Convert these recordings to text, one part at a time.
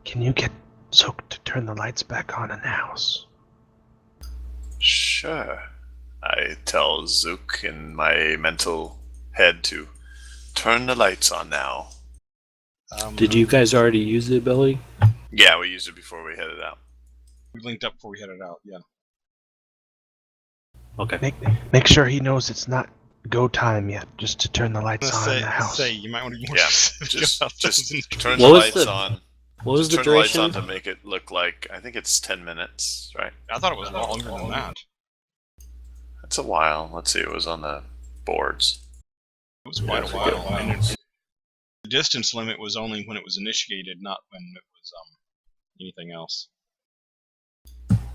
can you get Zook to turn the lights back on in the house? Sure. I tell Zook in my mental head to turn the lights on now. Did you guys already use the ability? Yeah, we used it before we headed out. We linked up before we headed out, yeah. Okay. Make sure he knows it's not go time yet, just to turn the lights on in the house. You might want to be more Yeah, specific about just those. turn What the was lights the- on. What was Just the turn the lights duration? on to make it look like, I think it's 10 minutes, right? I thought it was longer than that. That's a while. Let's see, it was on the boards. It was quite a while. And the distance limit was only when it was initiated, not when it was anything else.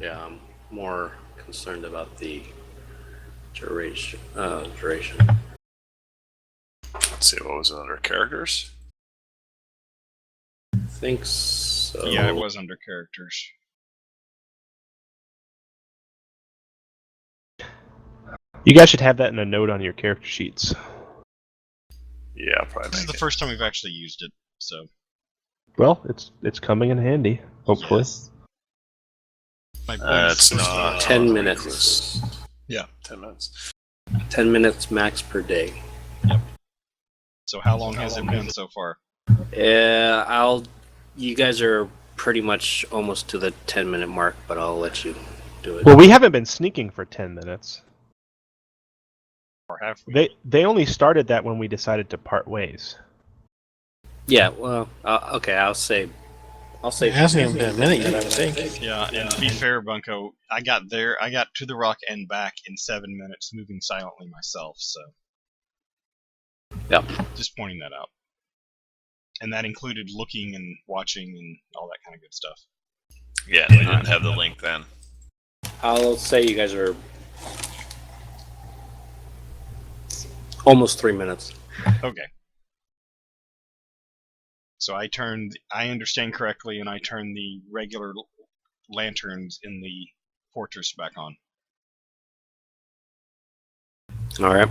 Yeah, I'm more concerned about the duration. Let's see, what was it under characters? I think so. Yeah, it was under characters. You guys should have that in a note on your character sheets. Yeah, probably This is make the it. first time we've actually used it, so. Well, it's coming in handy, hopefully. Yes. My brain is It's supposed to- not 10 on minutes. Recluse. Yeah. 10 minutes. 10 minutes max per day. So how long has it been so far? You guys are pretty much almost to the 10-minute mark, but I'll let you do it. Well, we haven't been sneaking for 10 minutes. Or have we? They only started that when we decided to part ways. Yeah, well, okay, I'll say. It hasn't even been a minute yet, I would think. Yeah, and to be fair, Bunko, I got to the rock and back in 7 minutes, moving silently myself, so. Yep. Just pointing that out. And that included looking and watching and all that kind of good stuff. Yeah, they didn't have the link then. I'll say you guys are almost 3 minutes. Okay. So I understand correctly, and I turned the regular lanterns in the fortress back on. All right.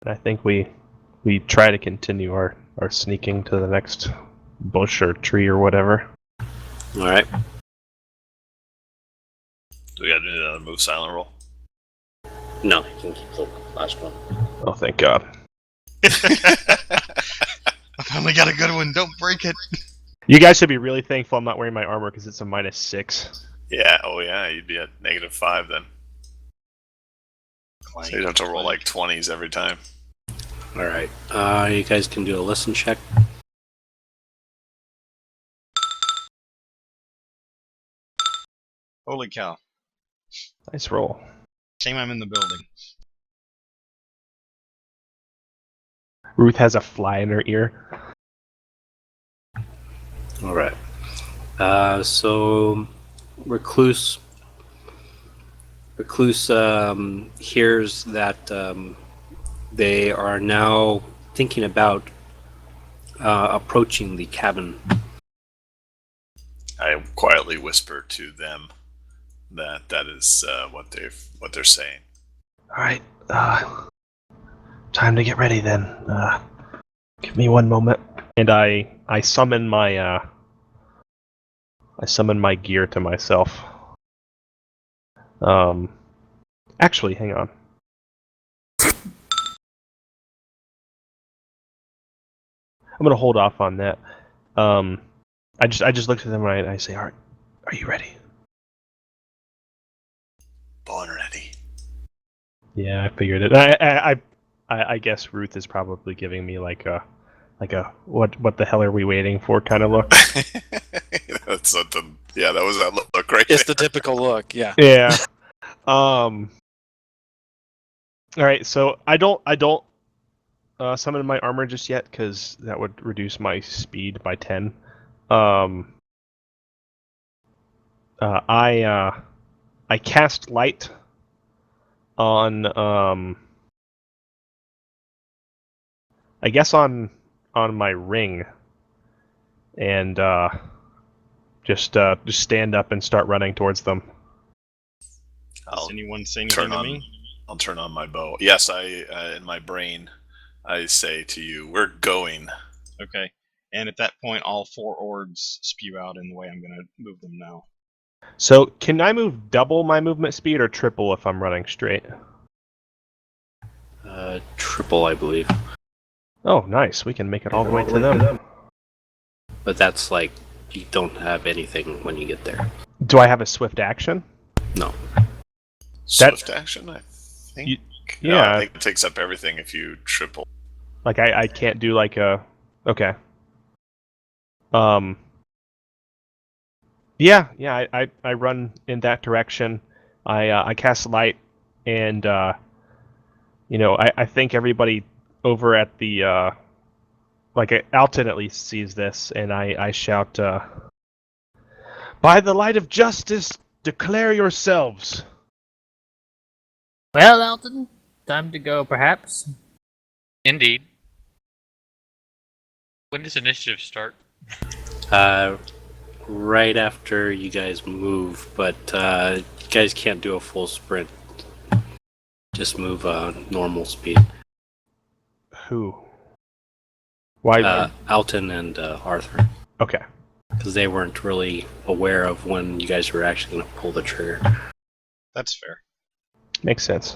And I think we try to continue our sneaking to the next bush or tree or whatever. All right. Do we gotta do another move silent roll? No, you can keep the last one. Oh, thank God. I finally got a good one. Don't break it. You guys should be really thankful I'm not wearing my armor because it's a -6. Yeah, oh yeah, you'd be at -5 then. So you'd have to roll like 20s every time. All right. You guys can do a listen check. Holy cow. Nice roll. Shame I'm in the building. Ruth has a fly in her ear. All right. So Recluse hears that they are now thinking about approaching the cabin. I quietly whisper to them that is what they're saying. All right. Time to get ready then. Give me one moment. And I summon my gear to myself. Actually, hang on. I'm gonna hold off on that. I just looked at them and I say, "All right, are you ready?" Born ready. Yeah, I figured it. I guess Ruth is probably giving me like a what the hell are we waiting for kind of look. That's something. Yeah, that was that look right It's there. the typical look, yeah. Yeah. All right, so I don't summon my armor just yet because that would reduce my speed by 10. I cast light on I guess on my ring, and just stand up and start running towards them. Does anyone say anything to me? I'll turn on my bow. Yes, I in my brain I say to you, "We're going." Okay. And at that point, all 4 orbs spew out in the way I'm going to move them now. So can I move double my movement speed or triple if I'm running straight? Triple, I believe. Oh, nice. We can make it all the way to them. But that's like, you don't have anything when you get there. Do I have a swift action? No. Swift action, I think. No, yeah. I think it takes up everything if you triple. Like I can't do like a. Okay. Yeah. I run in that direction. I cast light, and I think everybody over at the Alton at least sees this, and I shout, "By the light of justice, declare yourselves!" Well, Alton, time to go, perhaps. Indeed. When does initiative start? Right after you guys move, but you guys can't do a full sprint. Just move normal speed. Who? Why? Alton and Arthur. Okay. Because they weren't really aware of when you guys were actually going to pull the trigger. That's fair. Makes sense.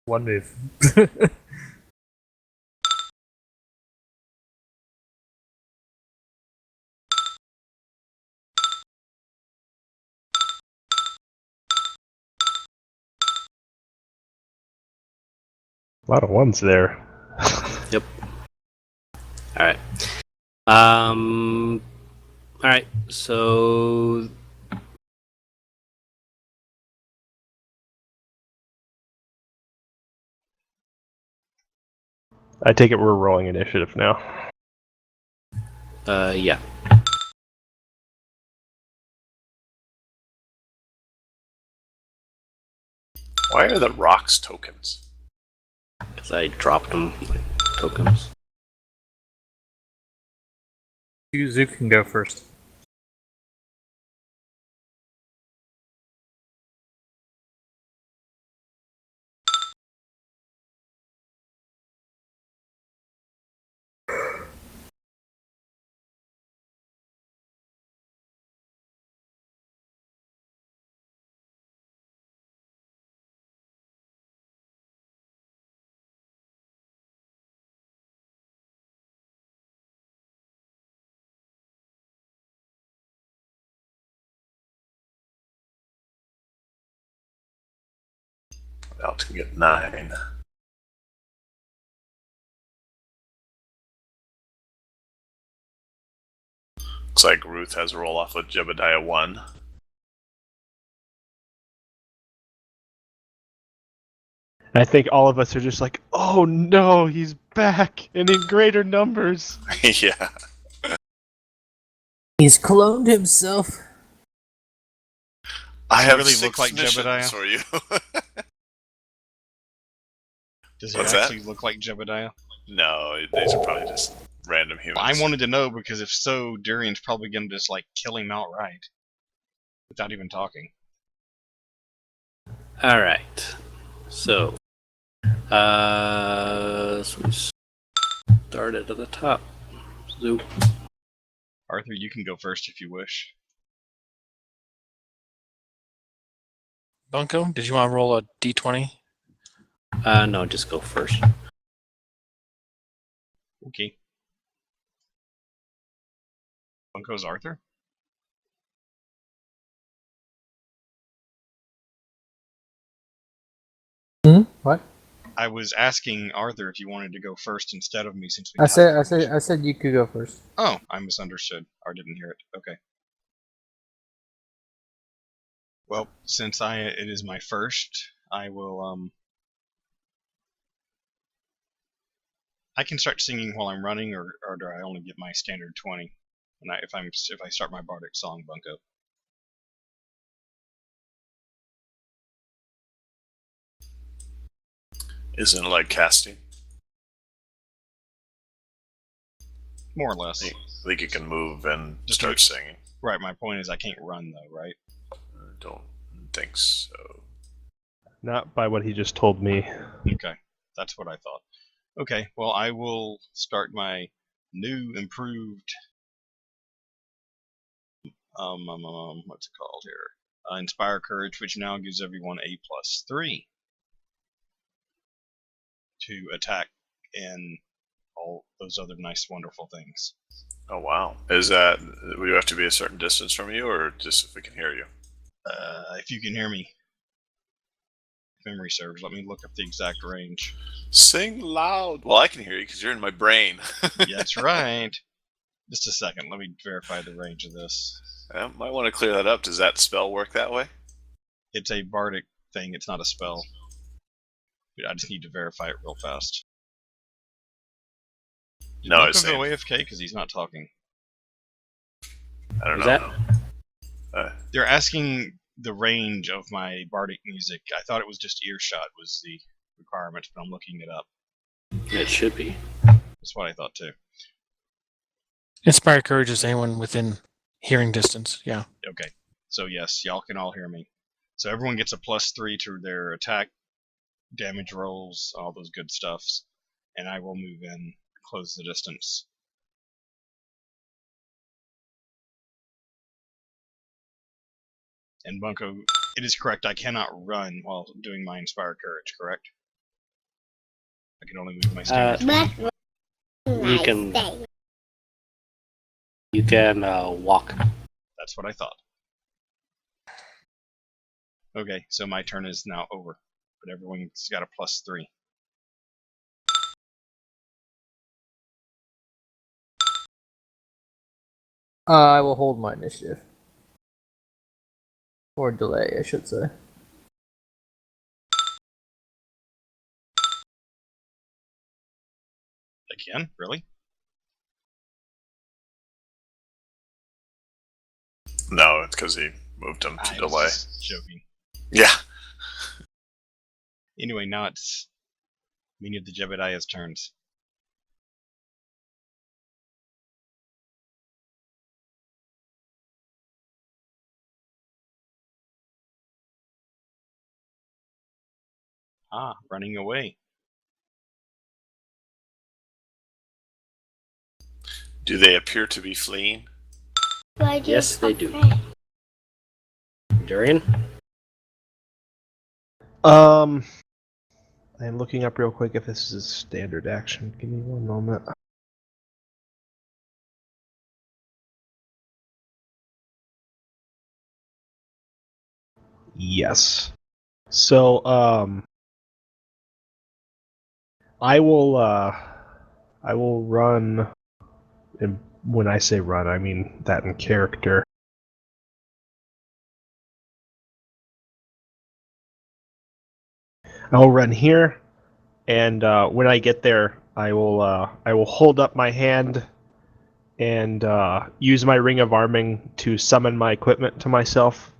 One move. A lot of ones there. Yep. Alright. Alright, so... I take it we're rolling initiative now. Yeah. Why are the rocks tokens? Because I dropped them like tokens. Zook can go first. Out to get 9. Looks like Ruth has a roll off with Jebediah 1. And I think all of us are just like, oh no, he's back and in greater numbers. Yeah. He's cloned himself. I have really 6 look like missions Jebediah? for you. Does he What's actually look like Jebediah? No, these are probably just random humans. I wanted to know because if so, Durian's probably going to just like kill him outright without even talking. Alright. So we started at the top. Zoop. Arthur, you can go first if you wish. Bunko, did you want to roll a d20? No, just go first. Okay. Bunko's Arthur? What? I was asking Arthur if you wanted to go first instead of me since we I said you could go first. Oh, I misunderstood. Or didn't hear it. Okay. Well, since it is my first, I will I can start singing while I'm running, or do I only get my standard 20? And if I start my bardic song, Bunko. Isn't it like casting? More or less. I think you can move and Just start move. singing. Right, my point is I can't run though, right? I don't think so. Not by what he just told me. Okay. That's what I thought. Okay, well, I will start my new, improved, what's it called here? Inspire Courage, which now gives everyone a +3 to attack and all those other nice, wonderful things. Oh wow! Is that would you have to be a certain distance from you, or just if we can hear you? If you can hear me, if memory serves, let me look up the exact range. Sing loud. Well, I can hear you because you're in my brain. Yeah, that's right. Just a second, let me verify the range of this. I might want to clear that up. Does that spell work that way? It's a bardic thing, it's not a spell. I just need to verify it real fast. Did No, Marco it's go saying. AFK because he's not talking. I don't Was know. They're asking the range of my bardic music. I thought it was just earshot was the requirement, but I'm looking it up. It should be. That's what I thought too. Inspire Courage is anyone within hearing distance. Yeah. Okay, so yes, y'all can all hear me. So everyone gets a +3 to their attack, damage rolls, all those good stuffs, and I will move in, close the distance. And Bunko, it is correct, I cannot run while doing my Inspire Courage, correct? I can only move my standard. You can walk. That's what I thought. Okay, so my turn is now over, but everyone's got a +3. I will hold my initiative. Or delay, I should say. Again? Really? No, it's because he moved him to I delay. was just joking. Yeah. Anyway, now it's many of the Jebediah's turns. Running away. Do they appear to be fleeing? Yes, they do. Durian? I'm looking up real quick if this is a standard action. Give me one moment. Yes. So, I will run. And when I say run, I mean that in character. I will run here, and when I get there, I will hold up my hand and use my ring of arming to summon my equipment to myself,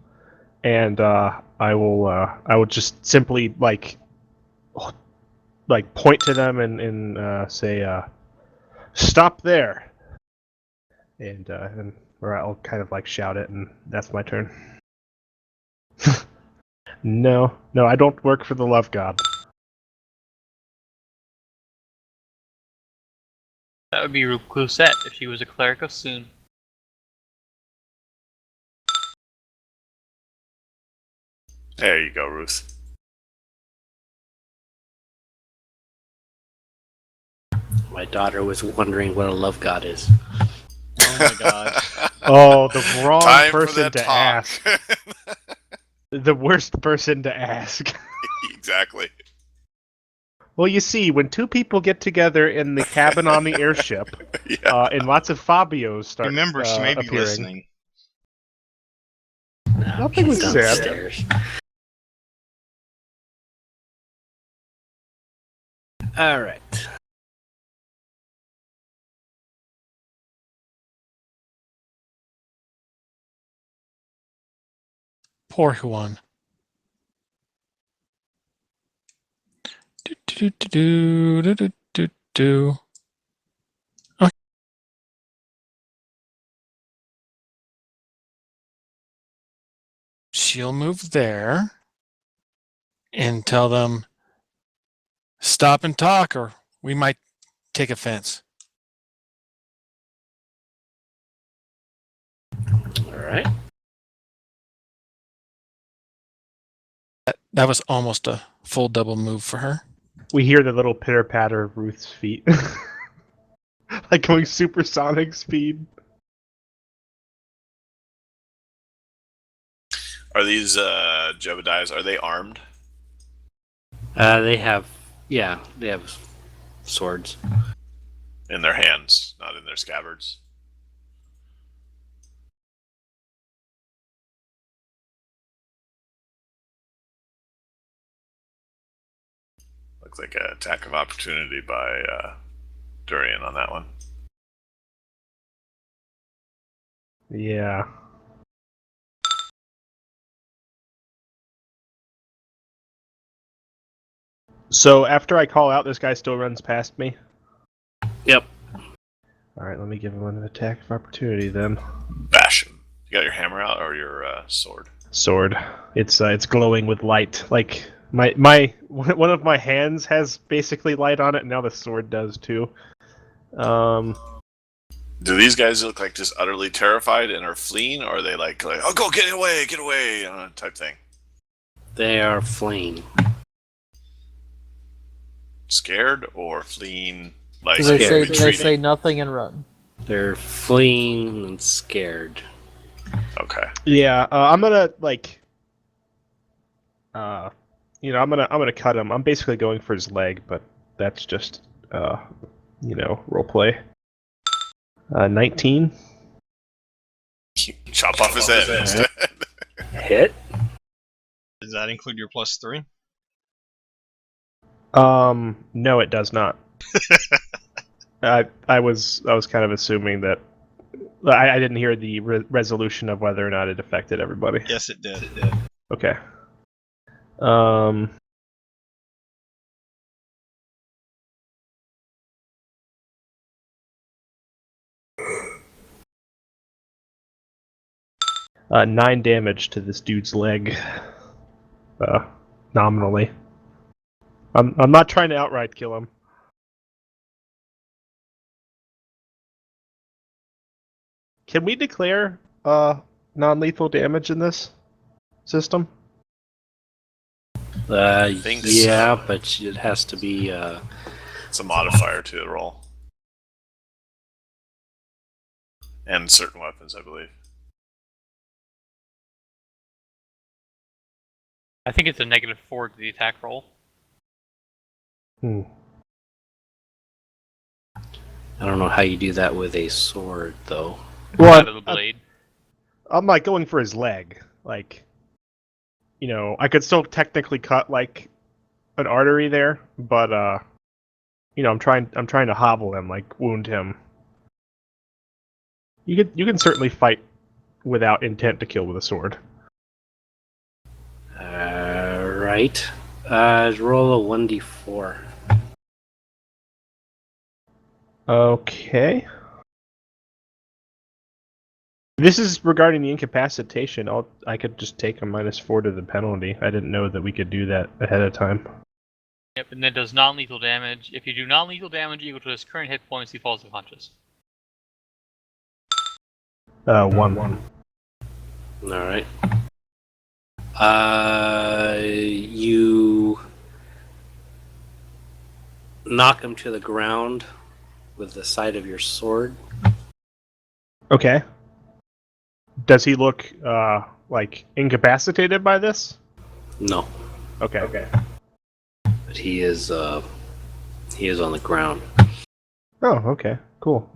and I will just simply like point to them and say stop there, and or I'll kind of like shout it, and that's my turn. No, I don't work for the love god. That would be Reclusette if she was a cleric of Soon. There you go, Ruth. My daughter was wondering what a love god is. Oh my god. Oh, the wrong Time for person that to talk. ask. The worst person to ask. Exactly. Well, you see, when two people get together in the cabin on the airship, Yeah. and lots of Fabios start Remember, she may be appearing. listening. No, Nothing she's was said. downstairs. All right. Poor Huan. Do. Okay. She'll move there and tell them Stop and talk, or we might take offense. All right. That was almost a full double move for her. We hear the little pitter patter of Ruth's feet, like going supersonic speed. Are these Jebediahs, are they armed? They have swords. In their hands, not in their scabbards. Looks like an attack of opportunity by Durian on that one. Yeah. So after I call out, this guy still runs past me? Yep. Alright, let me give him an attack of opportunity then. Bash him. You got your hammer out or your sword? Sword. It's glowing with light. Like my one of my hands has basically light on it, and now the sword does too. Do these guys look like just utterly terrified and are fleeing, or are they like oh, go get away, type thing? They are fleeing. Scared or fleeing? Like They say, Scared. they say nothing and run. They're fleeing and scared. Okay. Yeah, I'm gonna like, I'm gonna cut him. I'm basically going for his leg, but that's just, roleplay. 19. Chop off his head instead. Hit. Does that include your +3? No, it does not. I was kind of assuming that. I didn't hear the resolution of whether or not it affected everybody. Yes, it did. Okay. 9 damage to this dude's leg. Nominally. I'm not trying to outright kill him. Can we declare non-lethal damage in this system? think so. Yeah, but it has to be. It's a modifier to the roll. And certain weapons, I believe. I think it's a -4 to the attack roll. Hmm. I don't know how you do that with a sword, though. Out of the blade. I'm like going for his leg. Like, I could still technically cut like an artery there, but I'm trying to hobble him, like wound him. You can certainly fight without intent to kill with a sword. Right. Roll a 1d4. Okay. This is regarding the incapacitation. I could just take a -4 to the penalty. I didn't know that we could do that ahead of time. Yep, and then does non-lethal damage. If you do non-lethal damage equal to his current hit points, he falls unconscious. 1. All right. You knock him to the ground with the side of your sword. Okay. Does he look like incapacitated by this? No, Okay. but he is on the ground. Oh, okay. Cool.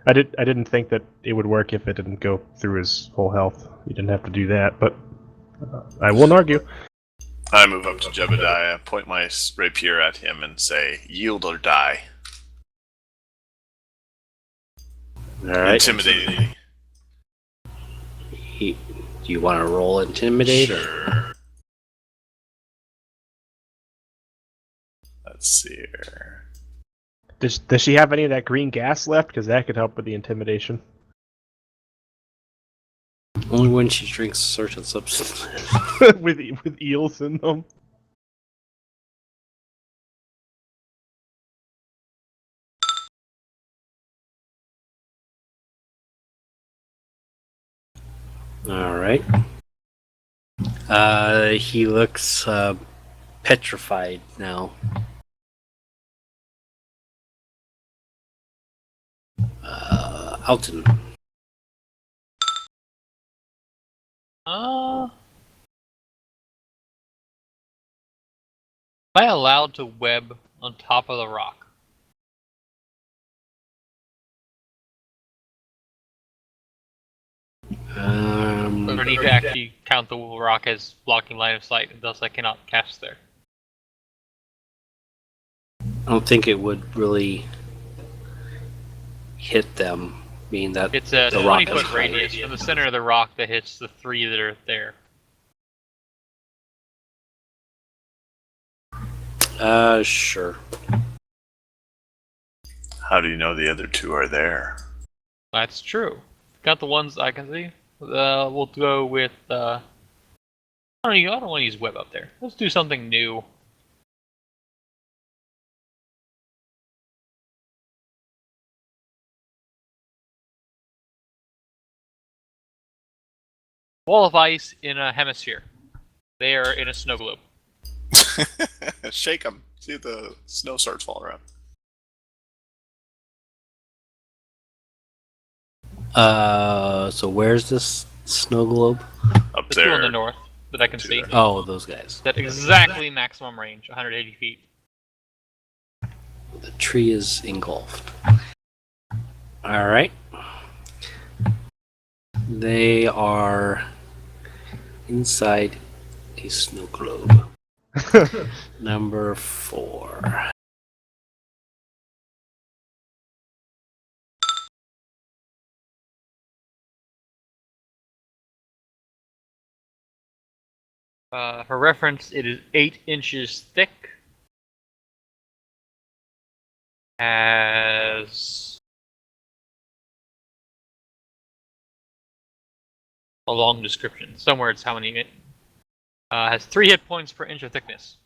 I didn't think that it would work if it didn't go through his whole health. You didn't have to do that, but I won't argue. I move up to Jebediah, point my rapier at him, and say, "Yield or die." All right. Intimidating. Do you want to roll intimidate? Or? Sure. Let's see here. Does she have any of that green gas left? Because that could help with the intimidation. Only when she drinks certain substances. with eels in them. All right. He looks petrified now. Alton. Am I allowed to web on top of the rock? Or do I need to actually count the rock as blocking line of sight, and thus I cannot cast there? I don't think it would really hit them, being that It's a the rock is 20-foot high. radius from the center of the rock that hits the 3 that are there. Sure. How do you know the other two are there? That's true. Got the ones I can see. We'll go with. I don't want to use web up there. Let's do something new. Wall of ice in a hemisphere. They are in a snow globe. Shake them. See if the snow starts falling around. So where's this snow globe? Up The there. two on the north that I can Two see. there. Oh, those guys. That exactly maximum range, 180 feet. The tree is engulfed. All right. They are inside a snow globe. Number 4. For reference, it is 8 inches thick. Has a long description. Somewhere it's how many. Has 3 hit points per inch of thickness.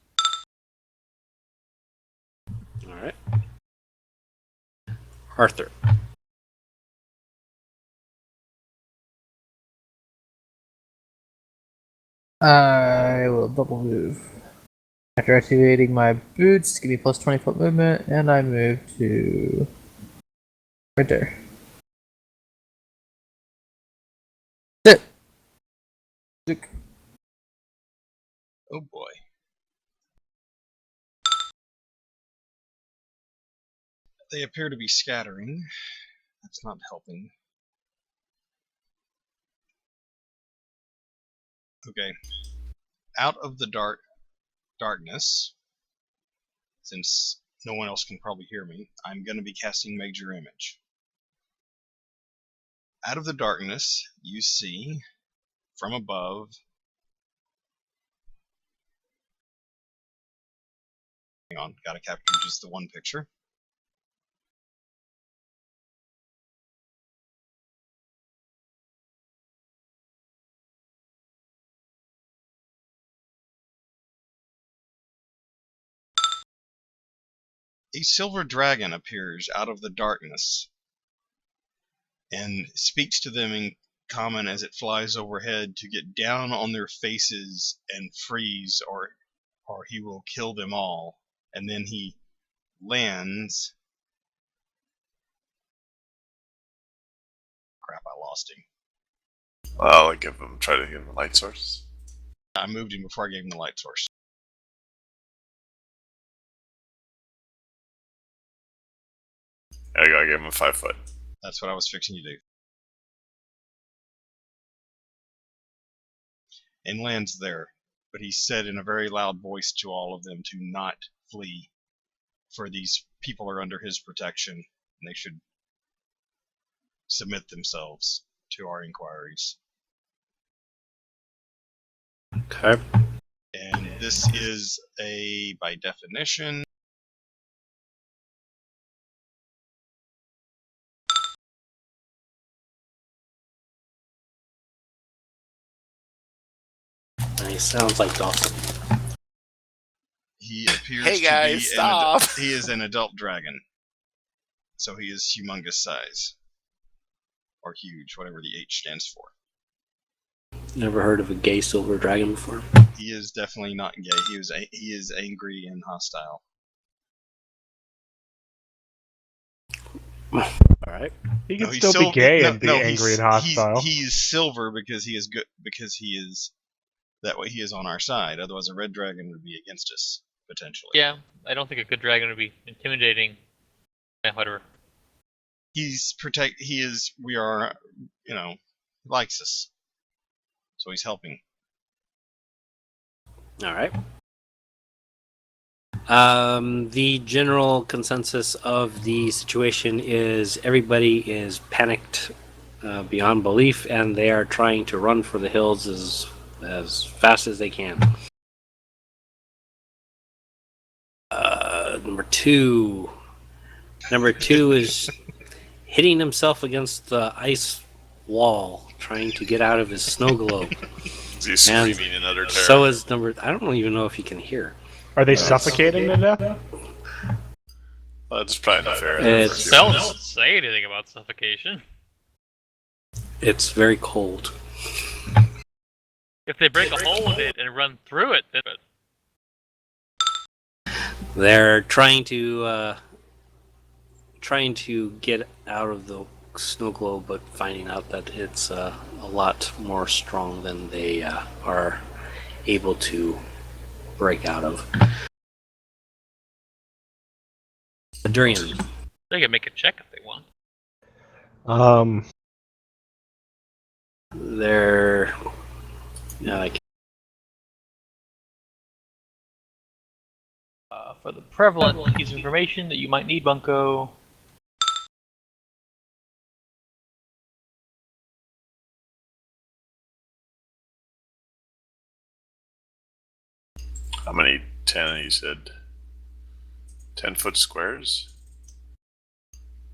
All right. Arthur. I will double move. After activating my boots, give me plus 20-foot movement, and I move to right there. Sit. Zook. Oh boy. They appear to be scattering. That's not helping. Okay. Out of the darkness, since no one else can probably hear me, I'm going to be casting Major Image. Out of the darkness, you see, from above, hang on, gotta capture just the one picture. A silver dragon appears out of the darkness and speaks to them in common as it flies overhead to get down on their faces and freeze, or he will kill them all. And then he lands. Crap, I lost him. Well, I try to give him a light source. I moved him before I gave him the light source. There you go, I gave him a 5 foot. That's what I was fixing to do. And lands there. But he said in a very loud voice to all of them to not flee, for these people are under his protection, and they should submit themselves to our inquiries. Okay. And this is by definition, He sounds like Dawson. he appears Hey to guys, be stop! he is an adult dragon. So he is humongous size. Or huge, whatever the H stands for. Never heard of a gay silver dragon before. He is definitely not gay. He is angry and hostile. All right. He can No, he's still be sil- gay no, and be no, angry he's- and hostile. He's silver because he is good. Because he is that way. He is on our side. Otherwise, a red dragon would be against us potentially. Yeah, I don't think a good dragon would be intimidating. Yeah, whatever. He's protect. He is. We are. Likes us. So he's helping. All right. The general consensus of the situation is everybody is panicked beyond belief, and they are trying to run for the hills as fast as they can. Number two is hitting himself against the ice wall, trying to get out of his snow globe. He's screaming in utter terror. So is I don't even know if he can hear. Are they suffocating to death? Well, that's probably not fair. It's- Cell doesn't say anything about suffocation. It's very cold. If they break a hole in it and run through it, then They're trying to get out of the snow globe, but finding out that it's a lot more strong than they are able to break out of. Durian. they can make a check if they want. They're like For the prevalent piece of information that you might need, Bunko. How many? 10, you said? 10-foot squares?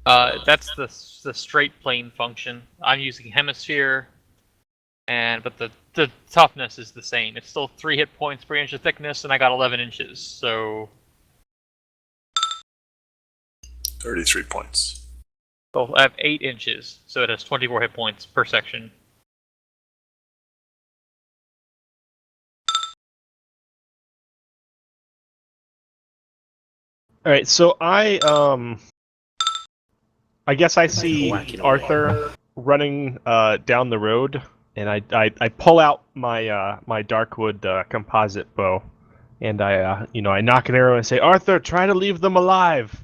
That's the straight plane function. I'm using hemisphere, but the toughness is the same. It's still 3 hit points per inch of thickness, and I got 11 inches. So 33 points. I have 8 inches, so it has 24 hit points per section. All right, so I guess I see Whacking away. Arthur running down the road, and I pull out my my Darkwood composite bow, and I knock an arrow and say, Arthur, try to leave them alive.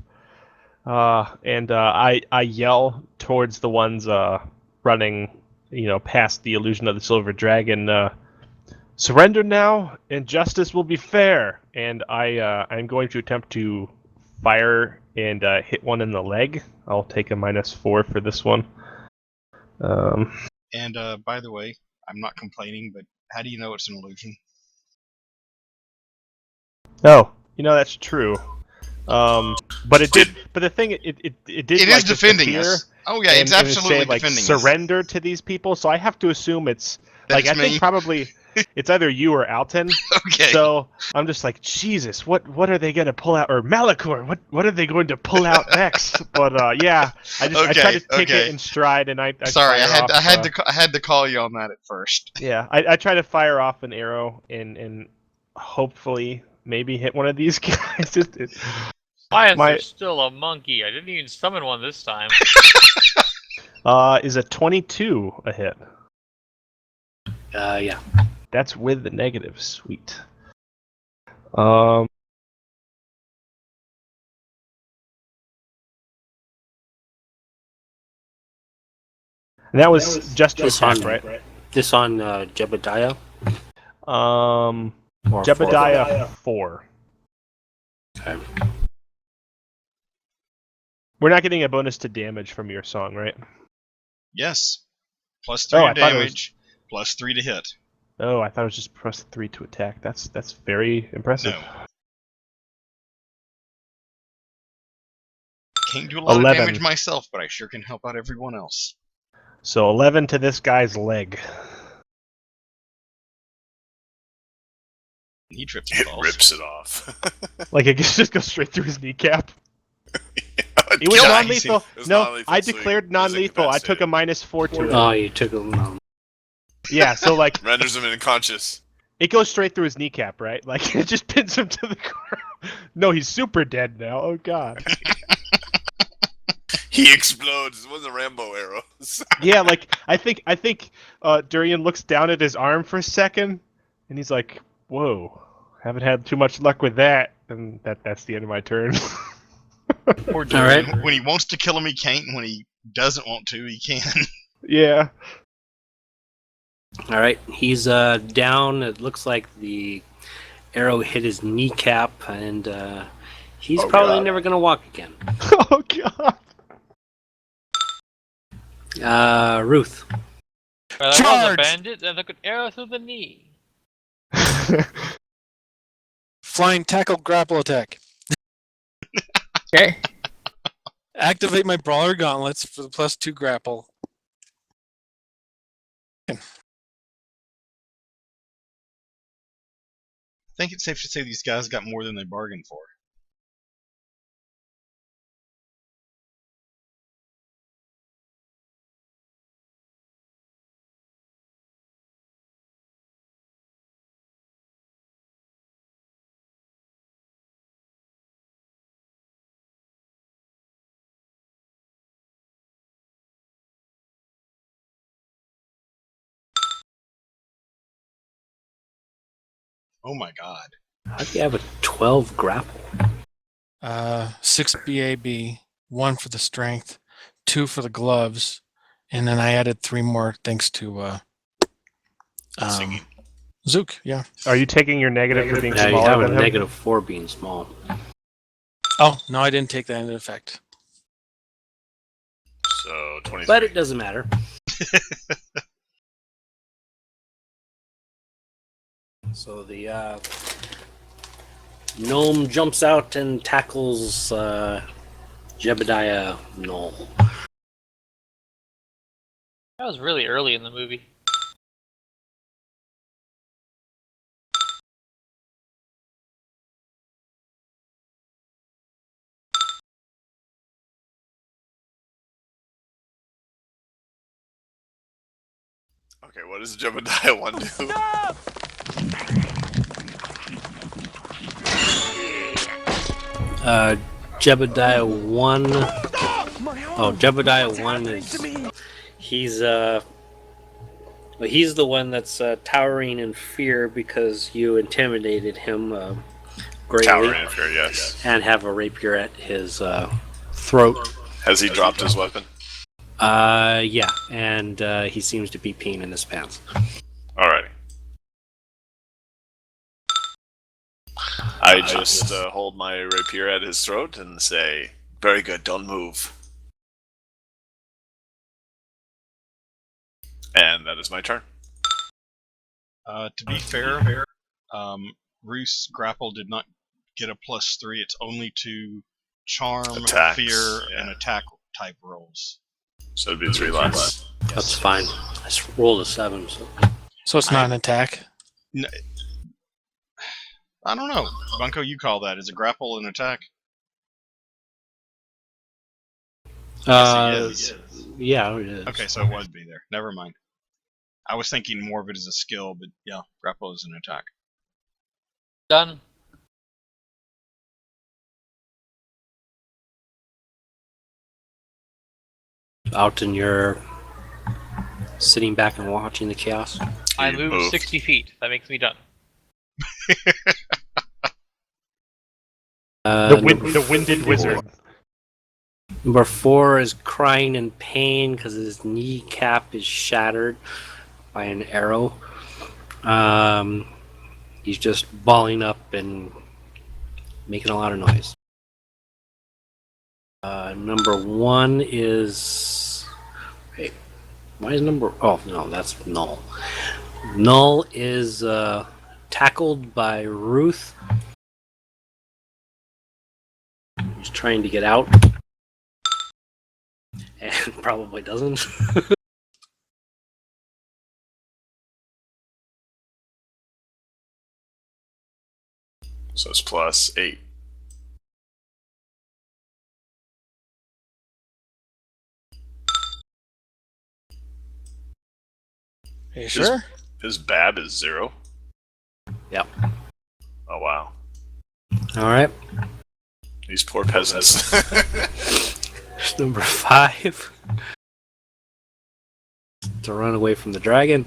And I yell towards the ones running, past the illusion of the silver dragon. Surrender now, and justice will be fair. And I'm going to attempt to fire and hit one in the leg. I'll take a -4 for this one. And by the way, I'm not complaining, but how do you know it's an illusion? Oh, that's true. But it did. But the thing, it did. It like, is defending disappear us. Oh yeah, it's and absolutely say, like, defending us. surrender to these people. So I have to assume it's That's I me. think probably it's either you or Alton. Okay. So I'm just like, Jesus, what are they gonna pull out? Or Malachor, what are they going to pull out next? But yeah, I tried to take it in stride, and I Sorry, I fire off, I had to call you on that at first. Yeah, I try to fire off an arrow and hopefully maybe hit one of these guys. Why is My- there still a monkey? I didn't even summon one this time. Is a 22 a hit? yeah. That's with the negative. Sweet. And that was just to This attack, on right? This on Jebediah. Or Jebediah 4. Okay. We're not getting a bonus to damage from your song, right? Yes. Plus 3 Oh, I to thought it was- damage, plus 3 to hit. Oh, I thought it was just plus 3 to attack. That's very impressive. No. Can't do a lot 11. of damage myself, but I sure can help out everyone else. So 11 to this guy's leg. He trips and It falls. rips it off. Like it just goes straight through his kneecap. It was Kill it. non-lethal. It was No, non-lethal, I so declared it was non-lethal. I took a incapacitated. -4 to it. Oh, you took him. Yeah, so like Renders him unconscious. it goes straight through his kneecap, right? Like it just pins him to the ground. No, he's super dead now. Oh god. He explodes. It wasn't Rambo arrows. Yeah, like I think Durian looks down at his arm for a second, and he's like, "Whoa, haven't had too much luck with that." And that's the end of my turn. Poor All Durian. right. When he wants to kill him, he can't. And when he doesn't want to, he can. Yeah. All right. He's down. It looks like the arrow hit his kneecap, and he's Oh, probably God. never going to walk again. Oh god. Ruth. Well, that was a Charge! bandit and took an arrow through the knee. Flying tackle grapple attack. Okay. Activate my brawler gauntlets for the +2 grapple. I think it's safe to say these guys got more than they bargained for. Oh my god. How do you have a 12 grapple? 6 BAB, 1 for the strength, 2 for the gloves, and then I added 3 more thanks to Singing. Zook. Yeah. Are you taking your negative for being Yeah, you smaller have a than him? negative 4 being small. Oh no, I didn't take that into effect. So 23. But it doesn't matter. So the gnome jumps out and tackles Jebediah Knoll. That was really early in the movie. Okay, what does Jebediah 1 do? Jebediah 1. Oh, Jebediah 1 is. He's he's the one that's towering in fear because you intimidated him greatly Towering in fear, yes. and have a rapier at his throat. Has he dropped his weapon? Yeah, and he seems to be peeing in his pants. Alrighty. I just hold my rapier at his throat and say, "Very good, don't move." And that is my turn. To be fair, Roos grapple did not get a +3. It's only to charm, Attacks, fear, yeah. and attack type rolls. So it'd be 3 less. That's fine. I rolled a 7. So. So it's not an attack. I don't know. Bunko, you call that. Is a grapple an attack? Yes, it is. Yeah, it is. Okay, so it would be there. Never mind. I was thinking more of it as a skill, but yeah, grapple is an attack. Done. Out and you're sitting back and watching the chaos. I You moved moved. 60 feet. That makes me done. The winded wizard. Number 4 is crying in pain because his kneecap is shattered by an arrow. He's just balling up and making a lot of noise. Number 1 is. Wait, why is number? Oh no, that's Null. Null is tackled by Ruth. He's trying to get out. And probably doesn't. So it's +8. Are you sure? His BAB is 0? Yep. Oh, wow. All right. These poor peasants. Number 5. To run away from the dragon.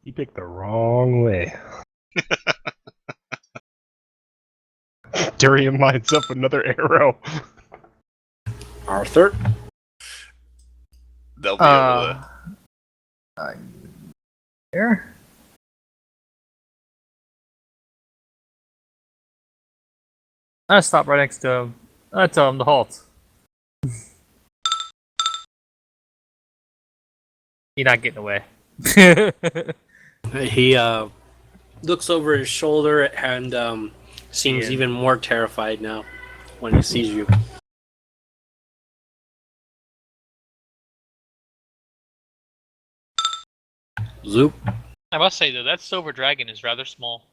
You picked the wrong way. Durian lines up another arrow. Arthur. They'll be able to. Here. I stop right next to him. I tell him to halt. You're not getting away. He looks over his shoulder and seems Yeah. even more terrified now when he sees you. Zoop. I must say though, that silver dragon is rather small.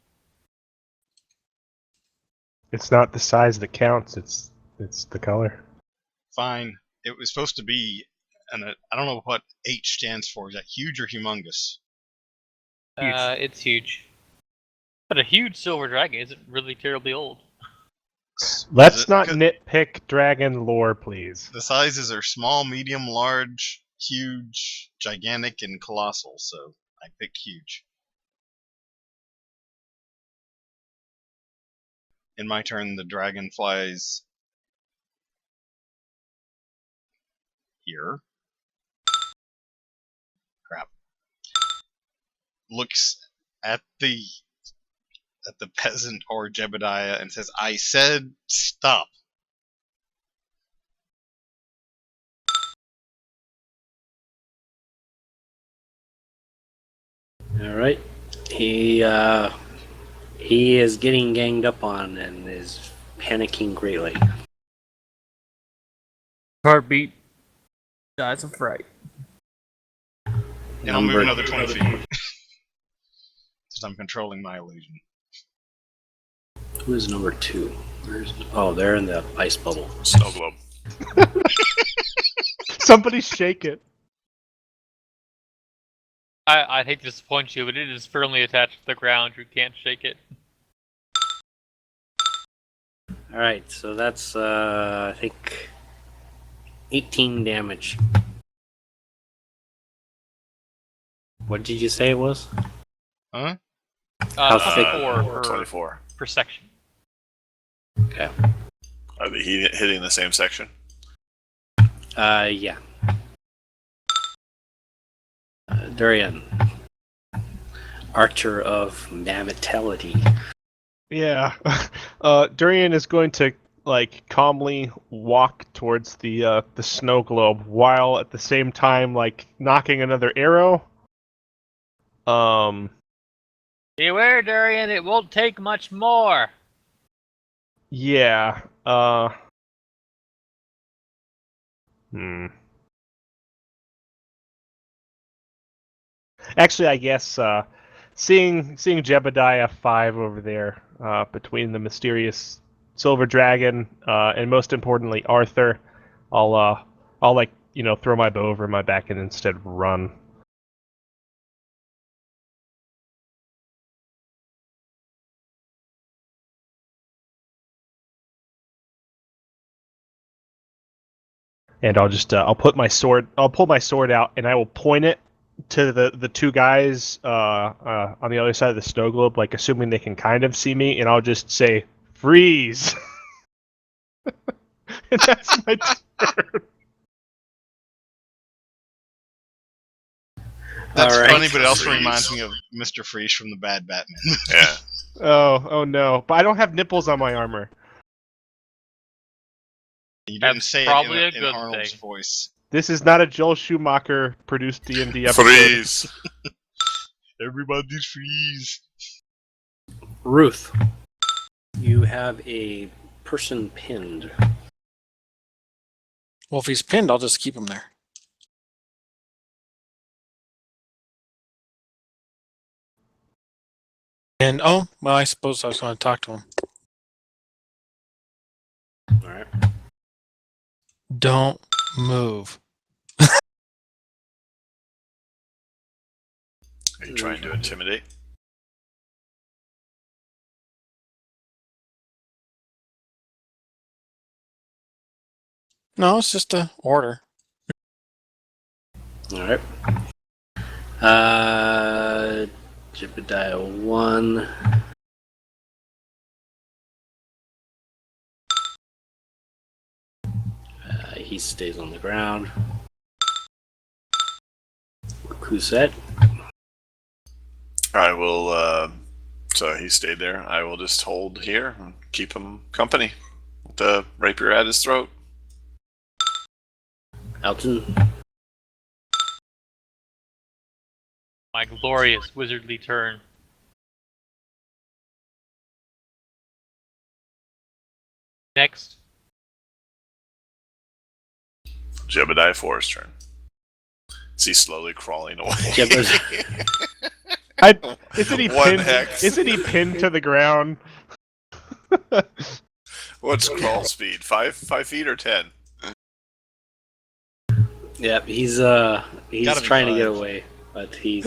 It's not the size that counts, it's the color. Fine. It was supposed to be, and I don't know what H stands for. Is that huge or humongous? Huge. It's huge. But a huge silver dragon isn't really terribly old. Let's it- not could- nitpick dragon lore, please. The sizes are small, medium, large, huge, gigantic, and colossal, so I picked huge. In my turn, the dragon flies here. Crap. Looks at the peasant or Jebediah and says, "I said stop." All right. He is getting ganged up on and is panicking greatly. Heartbeat. Dies of fright. And I'll move another 20 feet. Since I'm controlling my illusion. Who is number 2? They're in the ice bubble. Snow globe. Somebody shake it. I'd hate to disappoint you, but it is firmly attached to the ground. You can't shake it. All right, so that's I think 18 damage. What did you say it was? Huh? How thick? 24 24. per section. Okay. Are they hitting the same section? Yeah. Durian, Archer of Mammotality. Yeah. Durian is going to calmly walk towards the snow globe while at the same time knocking another arrow. Beware, Durian, it won't take much more. Yeah. Actually, I guess seeing Jebediah 5 over there between the mysterious silver dragon and most importantly Arthur, I'll throw my bow over my back and instead run. And I'll pull my sword out and I will point it to the two guys on the other side of the snow globe, assuming they can kind of see me, and I'll just say, "Freeze!" And that's my turn. That's All right. funny, but it also Freeze. reminds me of Mr. Freeze from the Bad Batman. Yeah. Oh no! But I don't have nipples on my armor. You didn't That's say probably it a in good Arnold's thing. voice. This is not a Joel Schumacher produced D&D episode. Freeze. Everybody freeze. Ruth, you have a person pinned. Well, if he's pinned, I'll just keep him there. And I suppose I was going to talk to him. All right. Don't move. Are you trying to intimidate? No, it's just a order. All right. Jebediah 1. He stays on the ground. Kuset. I will. So he stayed there. I will just hold here and keep him company. With the rapier at his throat. Alton. My glorious wizardly turn. Next. Jebediah 4's turn. Is he slowly crawling away? Isn't he One pinned? hex. Isn't he pinned to the ground? What's crawl speed? 5 feet or 10? Yeah, he's Gotta be trying to get 5. away, but he's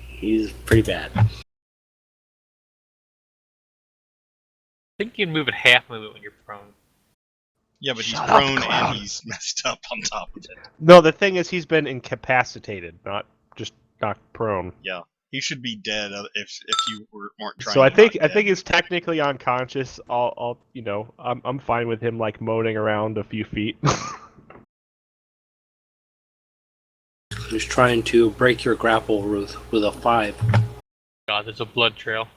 he's pretty bad. I think you can move at half movement when you're prone. Yeah, but he's Shut up, prone Cloud. and he's messed up on top of it. No, the thing is, he's been incapacitated, not just knocked prone. Yeah, he should be dead if you weren't trying. So I to think knock dead. he's technically unconscious. I'll I'm fine with him like moaning around a few feet. He's trying to break your grapple with a 5. God, there's a blood trail.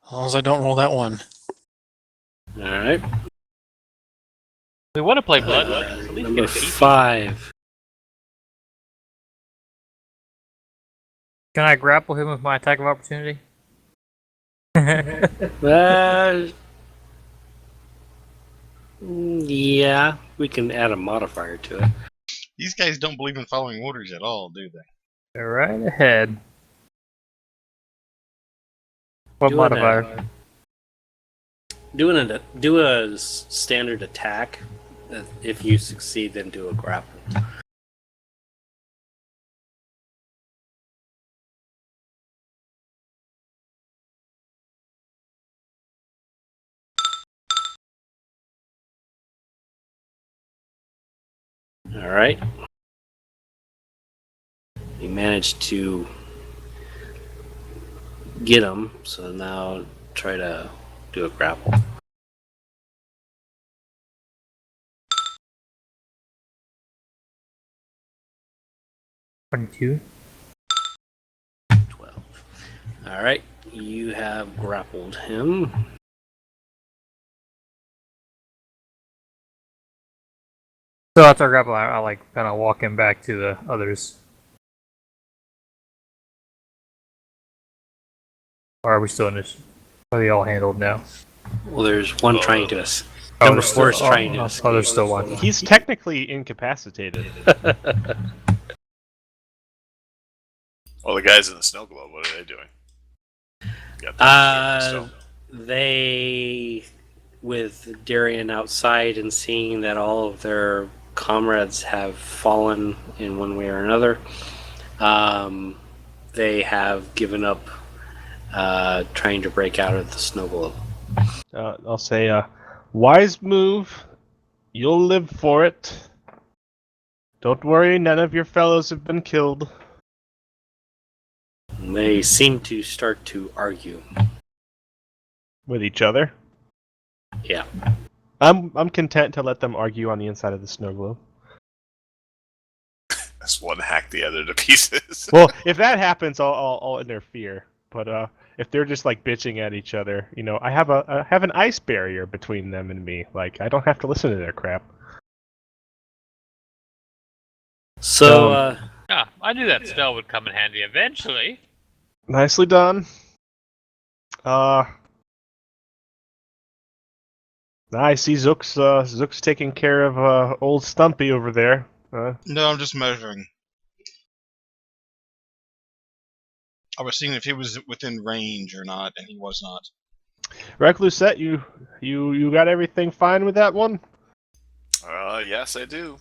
As long as I don't roll that one. All right. We want to play blood. Let's at least Number get a peek. 5. Can I grapple him with my attack of opportunity? Yeah, we can add a modifier to it. These guys don't believe in following orders at all, do they? Go right ahead. What Do modifier? Do a standard attack. If you succeed, then do a grapple. All right. You managed to get him, so now try to do a grapple. $22. 12. All right, you have grappled him. So after I grapple, I like kind of walk him back to the others. Or are we still in this? Are they all handled now? Well, there's one trying to escape. Oh, Number there's 4 is still- trying to oh, escape. oh, there's still one. He's technically incapacitated. Well, the guys in the snow globe, what are they doing? Got the snow. They, with Darian outside and seeing that all of their comrades have fallen in one way or another, they have given up trying to break out of the snow globe. I'll say, wise move. You'll live for it. Don't worry, none of your fellows have been killed. They seem to start to argue. With each other. Yeah. I'm content to let them argue on the inside of the snow globe. That's one hack the other to pieces. Well, if that happens, I'll interfere. But if they're just like bitching at each other, you know, I have an ice barrier between them and me. Like I don't have to listen to their crap. So, Ah, I knew that spell would come in handy eventually. Nicely done. I see Zook's taking care of old Stumpy over there. No, I'm just measuring. I was seeing if he was within range or not, and he was not. Reclusette, you got everything fine with that one? Yes, I do.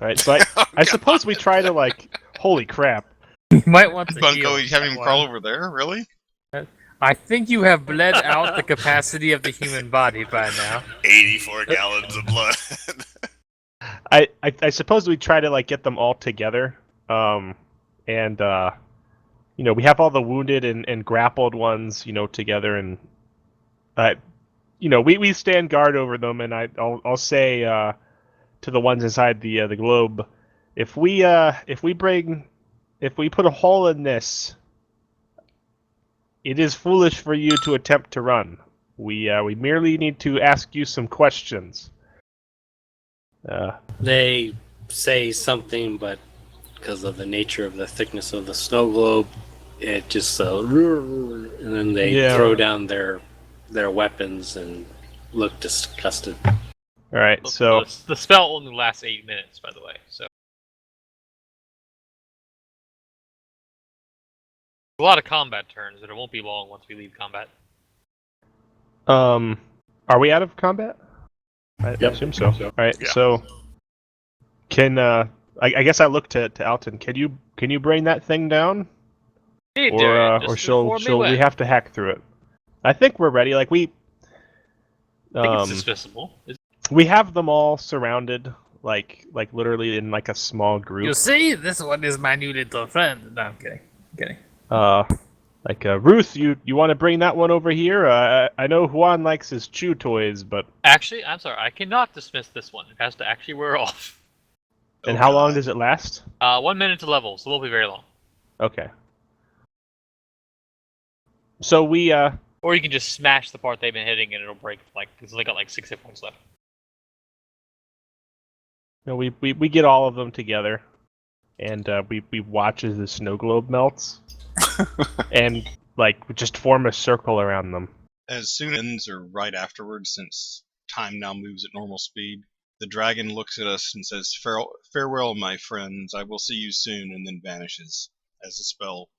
All right, so I suppose we try to like. Holy crap! You might want to Bunko, heal. you having him that crawl one. over there? Really? I think you have bled out the capacity of the human body by now. 84 gallons of blood. I suppose we try to like get them all together, and we have all the wounded and grappled ones, together, and we stand guard over them, and I'll say to the ones inside the globe, if we put a hole in this, it is foolish for you to attempt to run. We merely need to ask you some questions. They say something, but because of the nature of the thickness of the snow globe, it just and then they throw down their weapons and look disgusted. All right, so the spell only lasts 8 minutes, by the way. So a lot of combat turns, but it won't be long once we leave combat. are we out of combat? I assume so. All right, Yeah. so can I guess I look to Alton. Can you bring that thing down, Hey, Darian, or just shall inform me when. we have to hack through it? I think we're ready. Like I think it's dismissible. we have them all surrounded, like literally in like a small You group. see, this one is my new little friend. No, I'm kidding. I'm kidding. Ruth, you want to bring that one over here? I know Juan likes his chew toys, but Actually, I'm sorry, I cannot dismiss this one. It has to actually wear off. and how long does it last? 1 minute to level, so it won't be very long. Okay. So we Or you can just smash the part they've been hitting and it'll break, because they got 6 hit points left. we get all of them together, and we watch as the snow globe melts, and we just form a circle around them. As soon as it ends or right afterwards, since time now moves at normal speed, the dragon looks at us and says, "Farewell, my friends. I will see you soon," and then vanishes as the spell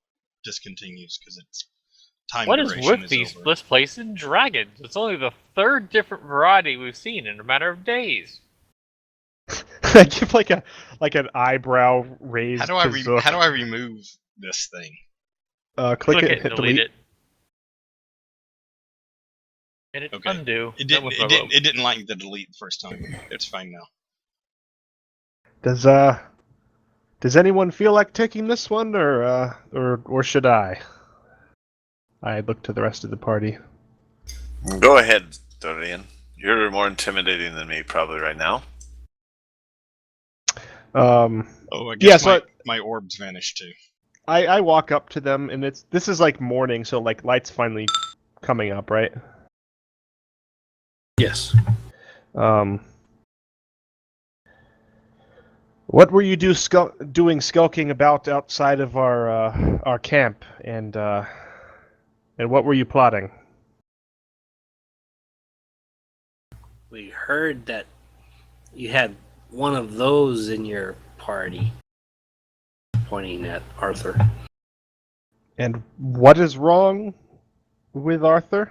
discontinues because its time What is duration with these over. misplaced dragons? It's only the 3rd different variety we've seen in a matter of days. I give an eyebrow raise. How do I remove this thing? Click it, and hit delete it. And hit Okay. undo. It Then didn't. with It my didn't. robe. It didn't like the delete the first time. It's fine now. Does anyone feel like taking this one, or should I? I look to the rest of the party. Go ahead, Dorian. You're more intimidating than me probably right now. Um, Oh, I Yeah, guess so my orbs vanished too. I walk up to them, and this is like morning, so light's finally coming up, right? Yes. What were you doing skulking about outside of our camp, and what were you plotting? We heard that you had one of those in your party. Pointing at Arthur. And what is wrong with Arthur?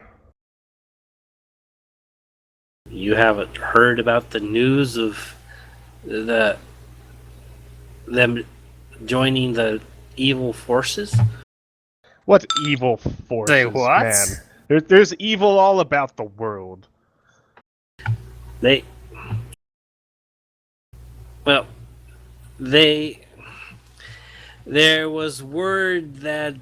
You haven't heard about the news of them joining the evil forces? What evil forces, Say what? man? There's evil all about the world. There was word that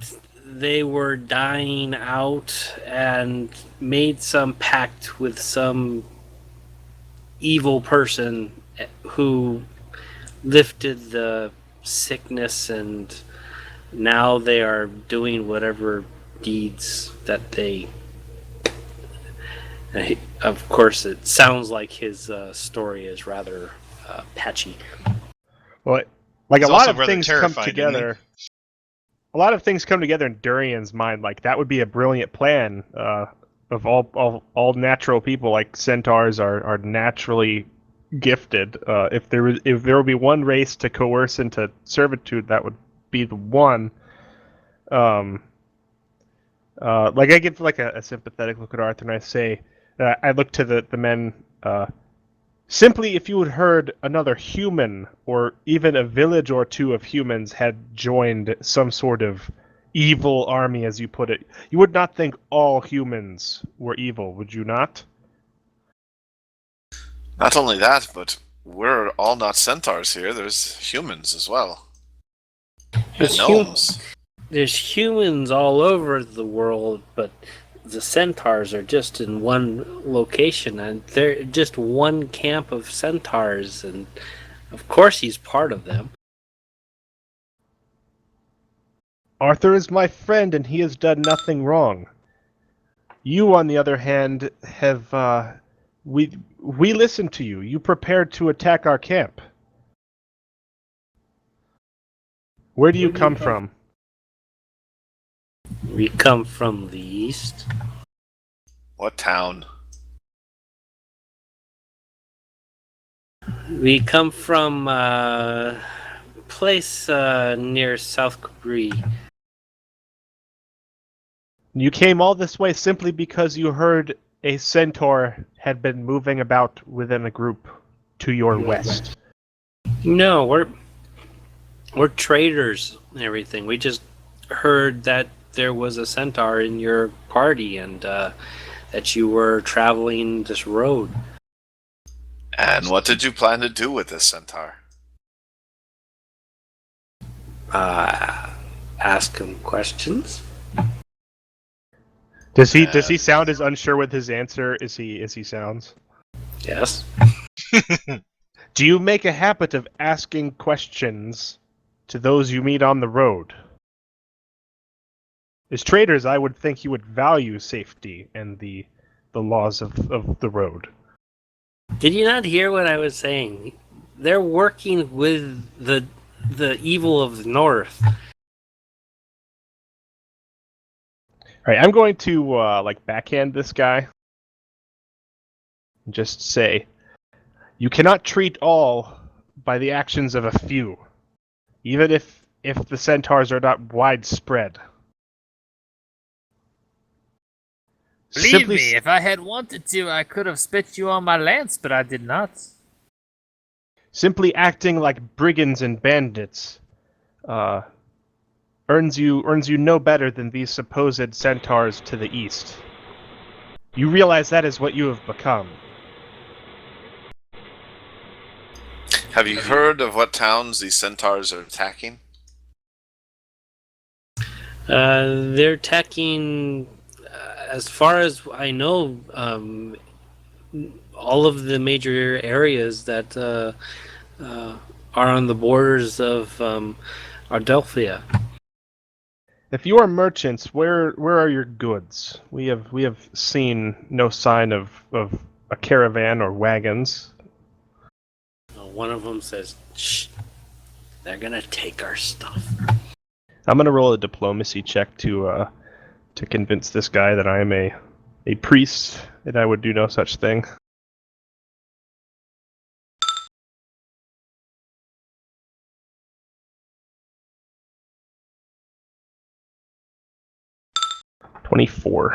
they were dying out and made some pact with some evil person who lifted the sickness, and now they are doing whatever deeds that they. Of course, it sounds like his story is rather patchy. Well, He's a lot also of rather things come terrified, isn't he? together. A lot of things come together in Durian's mind. Like that would be a brilliant plan. Of all natural people, like centaurs are naturally gifted. If there would be one race to coerce into servitude, that would be the one. Like I give like a sympathetic look at Arthur, and I say, I look to the men. Simply, if you had heard another human, or even a village or two of humans, had joined some sort of evil army, as you put it, you would not think all humans were evil, would you not? Not only that, but we're all not centaurs here. There's humans as well. There's, And gnomes. there's humans all over the world, but the centaurs are just in one location, and they're just one camp of centaurs, and of course he's part of them. Arthur is my friend, and he has done nothing wrong. You, on the other hand, have we listened to you. You prepared to attack our camp. Where do you come from? We come from the east. What town? We come from a place near South Korea. You came all this way simply because you heard a centaur had been moving about within a group to your west. No, we're traders and everything. We just heard that there was a centaur in your party, and that you were traveling this road. And what did you plan to do with this centaur? Ask him questions. Does he sound as unsure with his answer as he sounds? Yes. Do you make a habit of asking questions to those you meet on the road? As traders, I would think you would value safety and the laws of the road. Did you not hear what I was saying? They're working with the evil of the north. All right, I'm going to like backhand this guy. And just say, you cannot treat all by the actions of a few, even if the centaurs are not widespread. Believe me, if I had wanted to, I could have spit you on my lance, but I did not. Simply acting like brigands and bandits earns you no better than these supposed centaurs to the east. You realize that is what you have become. Have you heard of what towns these centaurs are attacking? They're attacking, as far as I know, all of the major areas that are on the borders of Ardelphia. If you are merchants, where are your goods? We have seen no sign of a caravan or wagons. One of them says, "Shh, they're gonna take our stuff." I'm gonna roll a diplomacy check to convince this guy that I am a priest and I would do no such thing. $24.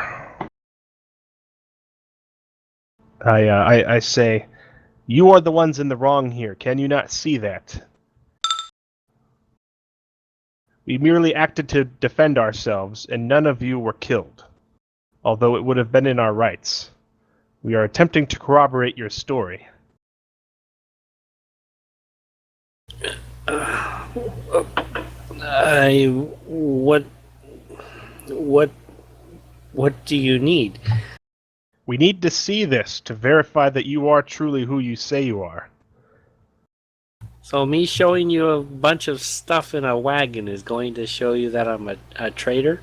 I say, you are the ones in the wrong here. Can you not see that? We merely acted to defend ourselves, and none of you were killed, although it would have been in our rights. We are attempting to corroborate your story. What do you need? We need to see this to verify that you are truly who you say you are. So me showing you a bunch of stuff in a wagon is going to show you that I'm a traitor?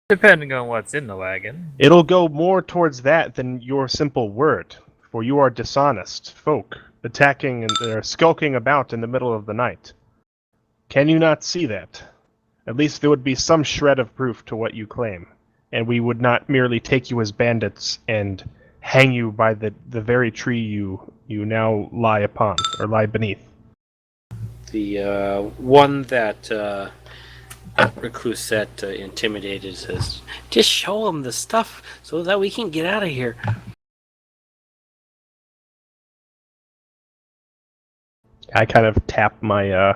Depending on what's in the wagon. It'll go more towards that than your simple word, for you are dishonest folk, attacking and skulking about in the middle of the night. Can you not see that? At least there would be some shred of proof to what you claim, and we would not merely take you as bandits and hang you by the very tree you now lie upon, or lie beneath. The one that Reclusette, intimidated, says, "Just show him the stuff so that we can get out of here." I kind of tap my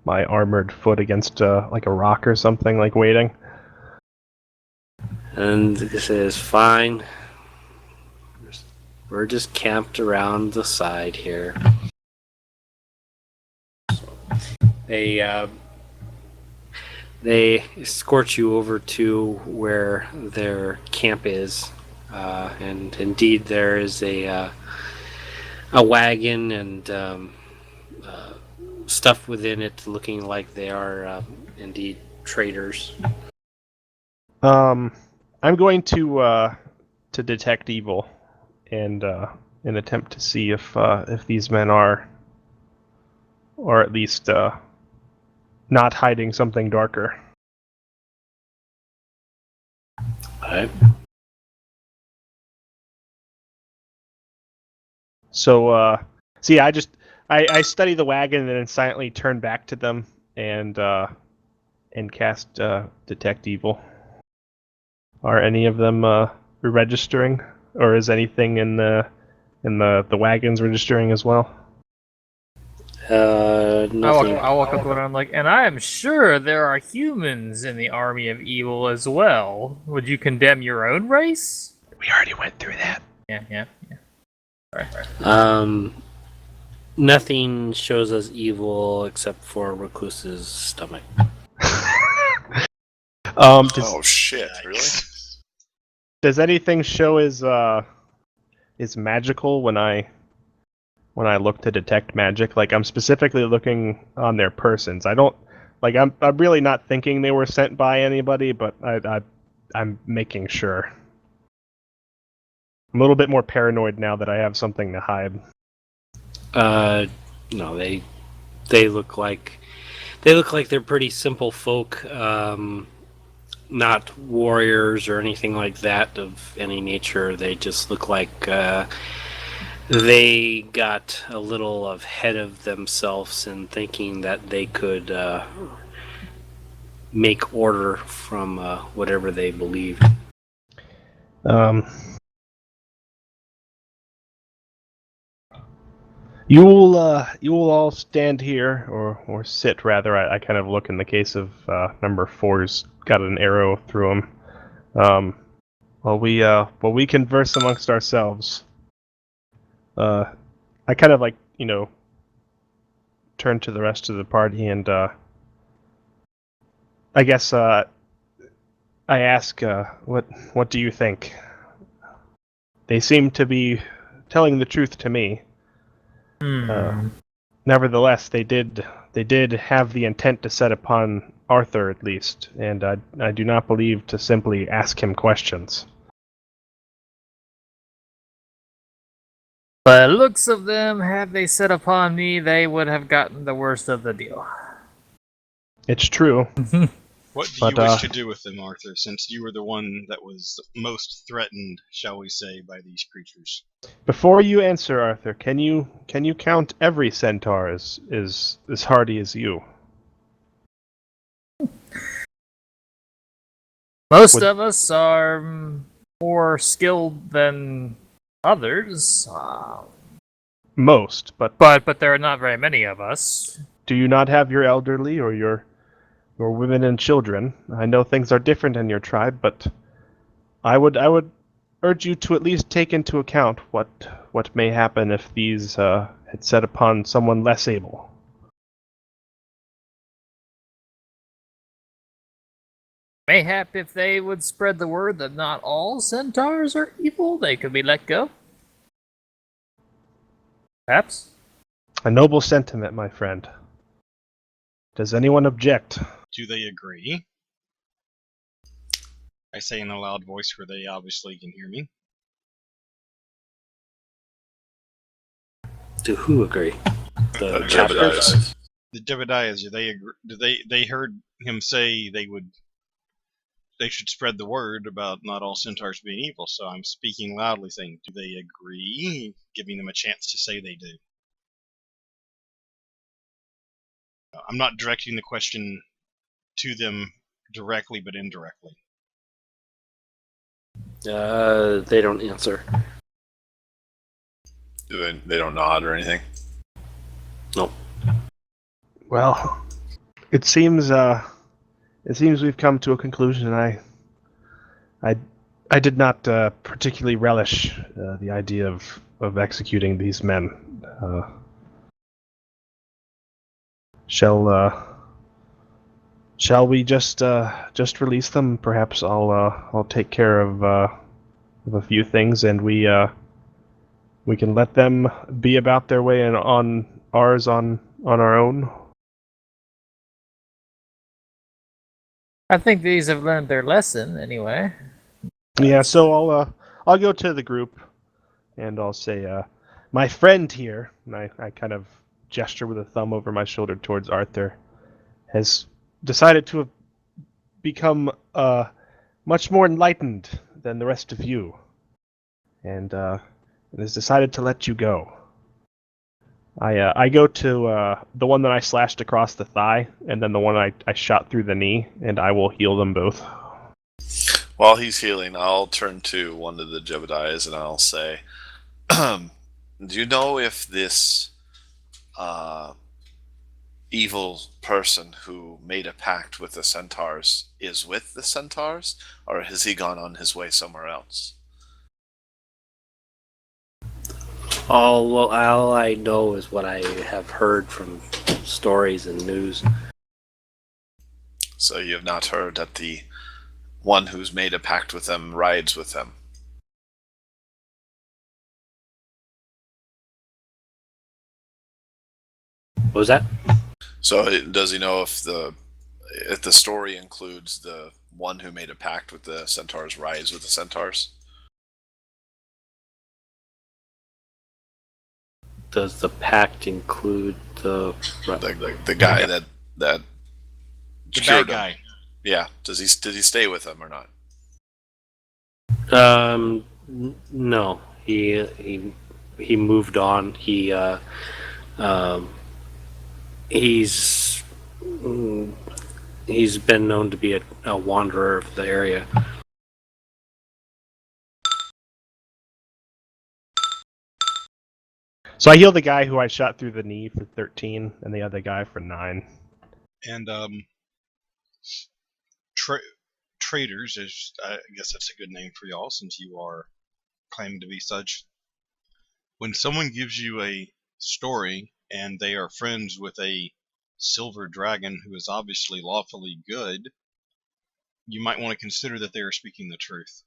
my armored foot against like a rock or something, like waiting. And it says, "Fine. We're just camped around the side here." They escort you over to where their camp is, and indeed there is a wagon and stuff within it, looking like they are indeed traders. I'm going to detect evil and attempt to see if these men are, or at least not hiding something darker. Alright. So, see, I study the wagon and then silently turn back to them and cast detect evil. Are any of them registering, or is anything in the wagons registering as well? Nothing. I'll walk up to it and I'm like, and I am sure there are humans in the army of evil as well. Would you condemn your own race? We already went through that. Yeah. Nothing shows us evil except for Recluse's stomach. Oh shit! Really? Does anything show is magical when I look to detect magic? Like, I'm specifically looking on their persons. I don't like. I'm really not thinking they were sent by anybody, but I'm making sure. I'm a little bit more paranoid now that I have something to hide. No, they look like they're pretty simple folk. Not warriors or anything like that of any nature. They just look like they got a little ahead of themselves in thinking that they could make order from whatever they believed. You will all stand here or sit rather. I kind of look in the case of number 4's got an arrow through him. While we converse amongst ourselves. I kind of like, turn to the rest of the party and I guess I ask what do you think? They seem to be telling the truth to me. Nevertheless, they did have the intent to set upon Arthur at least, and I do not believe to simply ask him questions. By the looks of them, had they set upon me, they would have gotten the worst of the deal. It's true. What do you wish to do with them, Arthur, since you were the one that was most threatened, shall we say, by these creatures? Before you answer, Arthur, can you count every centaur as hardy as you? Most of us are more skilled than others. Most, but there are not very many of us. do you not have your elderly or your women and children? I know things are different in your tribe, but I would urge you to at least take into account what may happen if these had set upon someone less able. Mayhap if they would spread the word that not all centaurs are evil, they could be let go. Perhaps. A noble sentiment, my friend. Does anyone object? Do they agree? I say in a loud voice where they obviously can hear me. Do who agree? The Jebediahs. The Jebediahs, do they agree? They heard him say they should spread the word about not all centaurs being evil, so I'm speaking loudly saying, do they agree? Giving them a chance to say they do. I'm not directing the question to them directly but indirectly. They don't answer. They don't nod or anything. No. Well, it seems we've come to a conclusion, and I did not particularly relish the idea of executing these men. Shall we just release them? Perhaps I'll take care of a few things, and we can let them be about their way and on ours on our own. I think these have learned their lesson anyway. Yeah, so I'll go to the group, and I'll say, my friend here, and I kind of gesture with a thumb over my shoulder towards Arthur, has decided to have become much more enlightened than the rest of you, and has decided to let you go. I go to the one that I slashed across the thigh, and then the one I shot through the knee, and I will heal them both. While he's healing, I'll turn to one of the Jebediahs and I'll say, do you know if this evil person who made a pact with the Centaurs is with the Centaurs, or has he gone on his way somewhere else? All I know is what I have heard from stories and news. So you have not heard that the one who's made a pact with them rides with them? What was that? So does he know if the story includes the one who made a pact with the Centaurs rides with the Centaurs? Does the pact include the guy that The cured bad him? guy. Yeah. Did he stay with them or not? No. He moved on. He's been known to be a wanderer of the area. So I heal the guy who I shot through the knee for 13, and the other guy for 9. And traders, I guess that's a good name for y'all since you are claiming to be such. When someone gives you a story and they are friends with a silver dragon who is obviously lawfully good, you might want to consider that they are speaking the truth.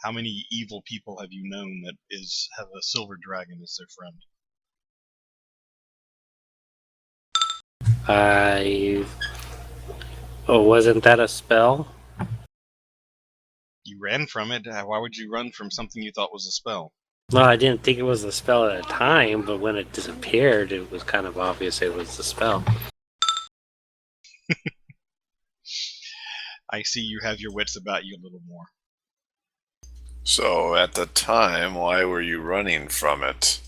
How many evil people have you known that have a silver dragon as their friend? Wasn't that a spell? You ran from it. Why would you run from something you thought was a spell? Well, I didn't think it was a spell at the time, but when it disappeared, it was kind of obvious it was a spell. I see you have your wits about you a little more. So at the time, why were you running from it?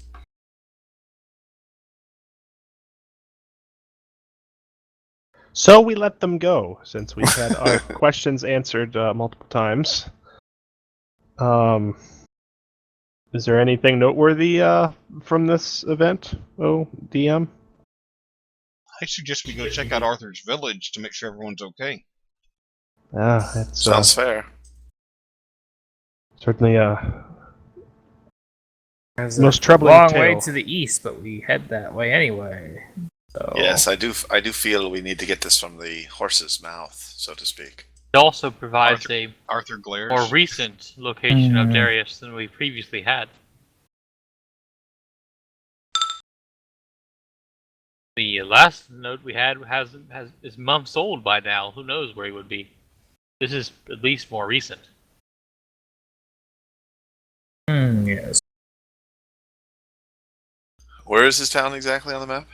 So we let them go, since we've had our questions answered multiple times. Is there anything noteworthy from this event, DM? I suggest we go check out Arthur's village to make sure everyone's okay. That's Sounds fair. certainly There's most a troubling long tale. way to the east, but we head that way anyway. So. Yes, I do feel we need to get this from the horse's mouth, so to speak. It also provides a Arthur glares. more recent location of Darius than we previously had. The last note we had is months old by now. Who knows where he would be? This is at least more recent. Yes. Where is his town exactly on the map?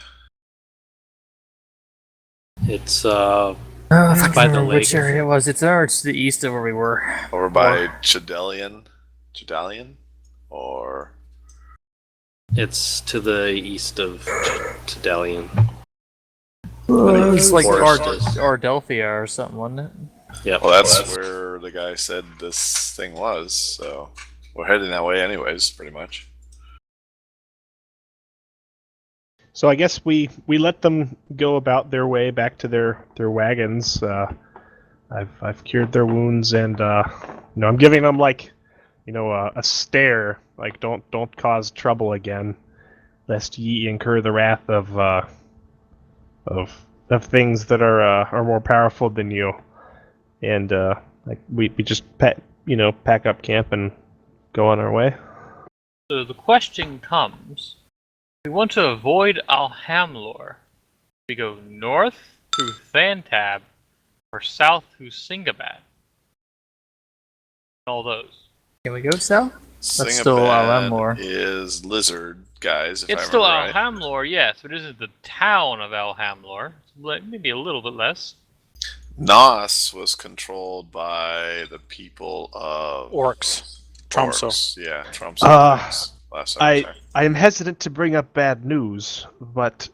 It's I by can't the remember lake. which area it was. It's to the east of where we were. Over by Chedalian, or It's to the east of Tedalian. It's like Forest. Ardelphia or something, wasn't it? Yeah. Well, that's where the guy said this thing was, so we're heading that way anyways, pretty much. So I guess we let them go about their way back to their wagons. I've cured their wounds, and I'm giving them like, a stare, like don't cause trouble again, lest ye incur the wrath of things that are more powerful than you. And like we just pack up camp and go on our way. So the question comes: we want to avoid Alhamlor. We go north through Thantab, or south through Singabad. All those. Can we go south? Singabad still Alhamlor. is lizard guys. If It's I still remember right. Alhamlor, yes, but it isn't the town of Alhamlor. It's maybe a little bit less. Nos was controlled by the people of Orcs. Tromso. Orcs. Yeah, Tromso. Last time I checked. am hesitant to bring up bad news, but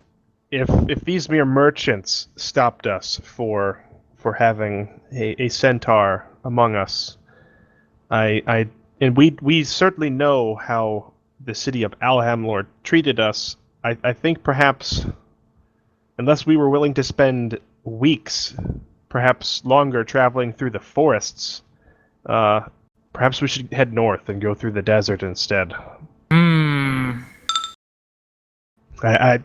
if these mere merchants stopped us for having a centaur among us, and we certainly know how the city of Alhamlor treated us. I think perhaps, unless we were willing to spend weeks, perhaps longer, traveling through the forests, perhaps we should head north and go through the desert instead. I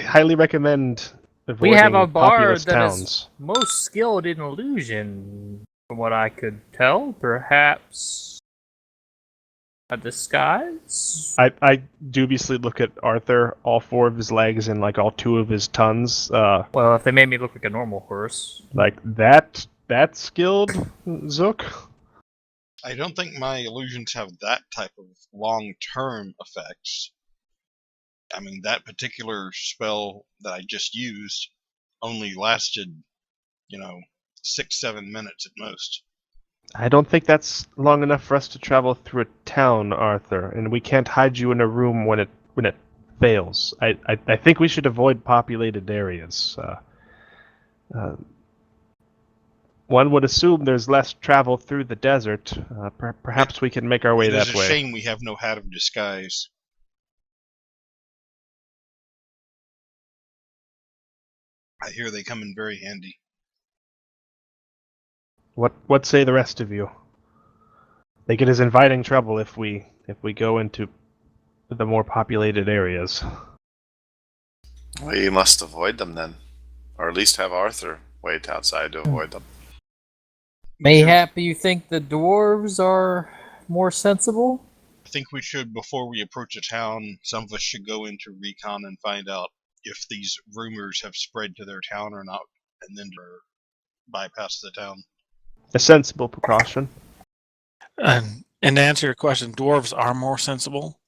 highly recommend avoiding We have a bard populous that towns. is most skilled in illusion, from what I could tell. Perhaps a disguise? I dubiously look at Arthur, all 4 of his legs and like all 2 of his tons. Well, if they made me look like a normal horse. Like that skilled, Zook? I don't think my illusions have that type of long-term effects. I mean, that particular spell that I just used only lasted, 6-7 minutes at most. I don't think that's long enough for us to travel through a town, Arthur, and we can't hide you in a room when it fails. I think we should avoid populated areas. One would assume there's less travel through the desert. Perhaps we can make our way It that is a way. shame we have no hat of disguise. I hear they come in very handy. What say the rest of you? They get us inviting trouble if we go into the more populated areas. We must avoid them then, or at least have Arthur wait outside to avoid them. Mayhap you think the dwarves are more sensible? I think we should, before we approach a town, some of us should go into recon and find out if these rumors have spread to their town or not, and then bypass the town. A sensible precaution. And to answer your question, dwarves are more sensible,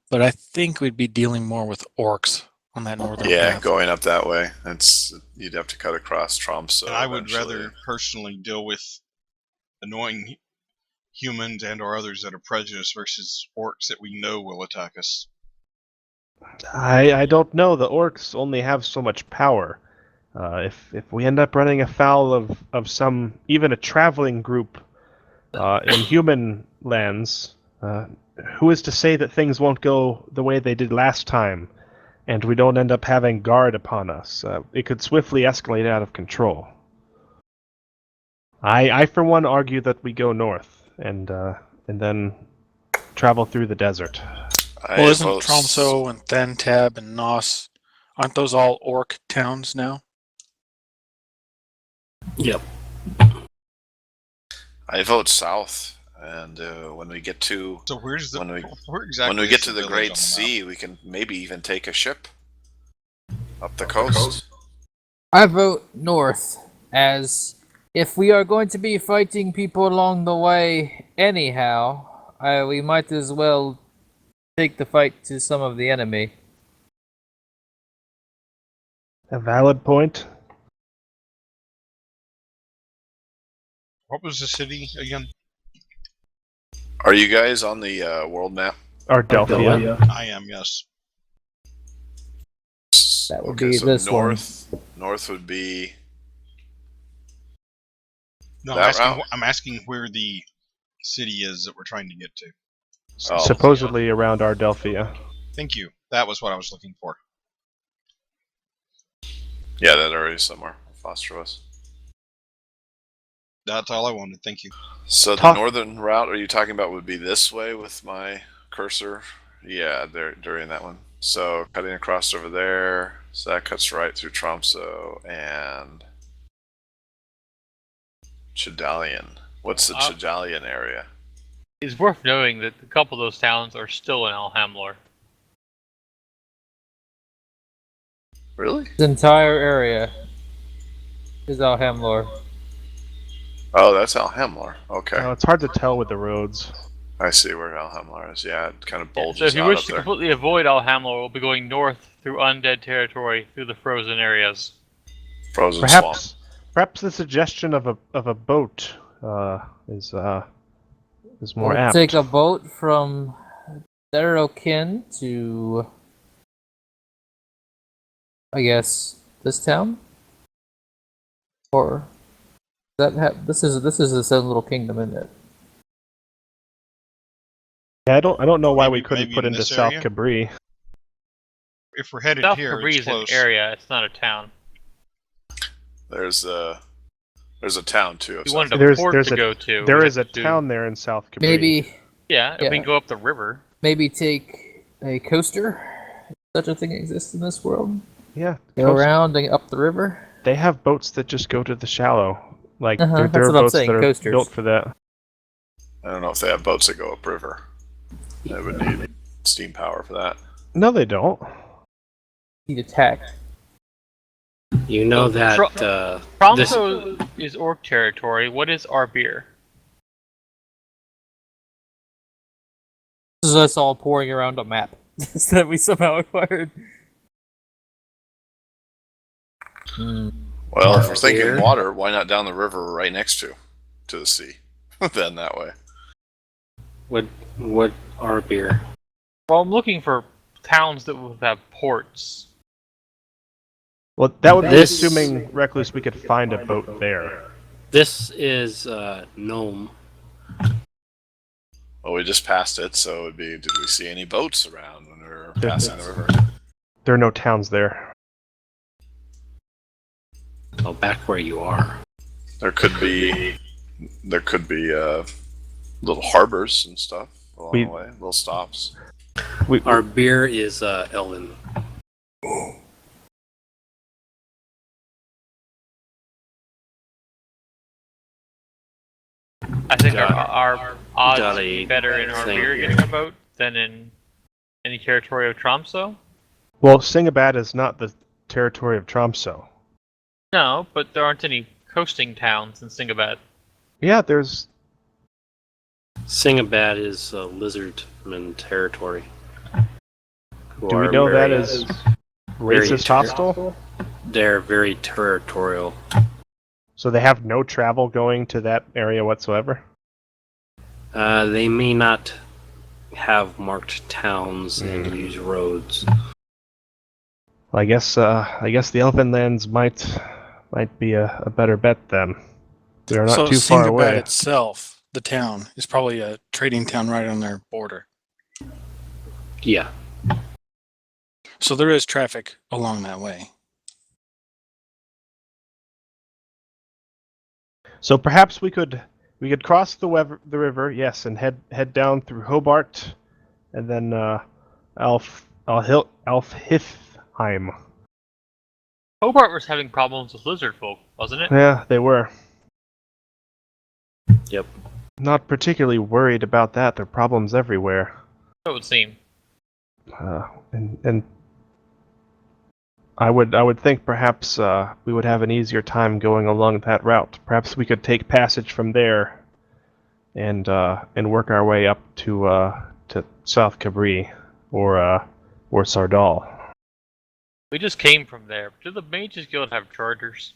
but I think we'd be dealing more with orcs on that northern Yeah, path. going up that way. You'd have to cut across Tromso. And I would eventually. rather personally deal with annoying humans and or others that are prejudiced versus orcs that we know will attack us. I don't know. The orcs only have so much power. If we end up running afoul of some, even a traveling group in human lands, who is to say that things won't go the way they did last time, and we don't end up having guard upon us? It could swiftly escalate out of control. I for one argue that we go north and then travel through the desert. Well, isn't Tromso and Thantab and Nos, aren't those all orc towns now? Yep. I vote south, and when we get to So where's the where when exactly we get is to the the village Great on map? Sea, we can maybe even take a ship up the coast. I vote north, as if we are going to be fighting people along the way anyhow, we might as well take the fight to some of the enemy. A valid point. What was the city again? Are you guys on the world map? Ardelphia. I am, yes. That would Okay, be so this one. north would be No, That route? I'm asking where the city is that we're trying to get to. Oh. Supposedly around Ardelphia. Thank you. That was what I was looking for. yeah, that area somewhere. Foster was. That's all I wanted. Thank you. So the Talk- northern route are you talking about would be this way with my cursor? Yeah, there during that one. So cutting across over there, so that cuts right through Tromso and Chedalian. What's the Chedalian area? It's worth noting that a couple of those towns are still in Alhamlor. Really? This entire area is Alhamlor. Oh, that's Alhamlar. Okay, It's hard to tell with the roads. I see where Alhamlar is. Yeah, it kind of Yeah, bulges so if you out wish up to there. completely avoid Alhamlor, we'll be going north through undead territory through the frozen areas. Frozen swamp. Perhaps the suggestion of a boat is more We'll apt. take a boat from Therokin to, I guess, this town. Or this is its own little kingdom, isn't it? Yeah, I don't know why we Maybe- couldn't maybe put in into this South area? Cabri. If we're headed South here, Cabri it's is an close. area, it's not a town. There's a town too. of You South wanted a There's- port there's to a- go to. There we'd is a have to- town there in South Cabri. Maybe Yeah, if we Yeah. can go up the river. maybe take a coaster. If such a thing exists in this world. Yeah, Go around and up the river. They have boats that just go to the shallow. Like Uh-huh, there that's are what I'm boats saying, that are coasters. built for that. I don't know if they have boats that go upriver. They would need steam power for that. No, they don't. He'd attack. You know that this, Tromso is orc territory. What is Arbir? This is us all pouring around a map that we somehow acquired. Well, if we're thinking Here. water, why not down the river right next to the sea? Then that way. what are beer? Well, I'm looking for towns that would have ports. Well, that would be This- assuming Recluse we could find a boat there. This is Nome. Well, we just passed it, so it would be. Did we see any boats around when we were passing the river? There are no towns there. Oh, back where you are. There could be little harbors and stuff along We- the way, little stops. Our beer is Ellen. I think Got- our odds got would a be better in thing Arbir here. getting a boat than in any territory of Tromso. Well, Singabad is not the territory of Tromso. No, but there aren't any coasting towns in Singabad. Yeah, there's. Singabad is Lizardman territory. who Do we are know that very- is very racist hostile? They're very territorial. So they have no travel going to that area whatsoever? They may not have marked towns and use roads. Well, I guess the Elven Lands might be a better bet then. They're not so too far Singabad away. itself, the town, is probably a trading town right on their border. Yeah. So there is traffic along that way. So perhaps we could cross the river, yes, and head down through Hobart, and then Alfhifheim. Hobart was having problems with lizard folk, wasn't it? Yeah, they were. Yep. Not particularly worried about that. There are problems everywhere. So it would seem. And I would think perhaps we would have an easier time going along that route. Perhaps we could take passage from there, and work our way up to South Cabri or Sardal. We just came from there. Do the Mages Guild have charters?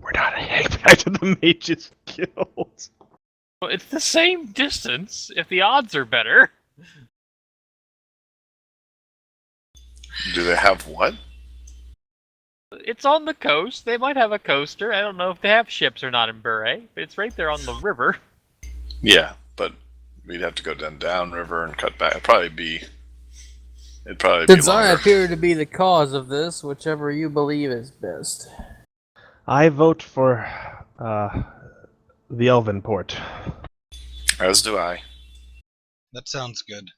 We're not heading back to the Mages Guild. Well, it's the same distance if the odds are better. Do they have what? It's on the coast. They might have a coaster. I don't know if they have ships or not in Bure, but it's right there on the river. Yeah, but we'd have to go downriver and cut back. It'd probably be Since I longer. appear to be the cause of this, whichever you believe is best. I vote for the Elven port. As do I. That sounds good.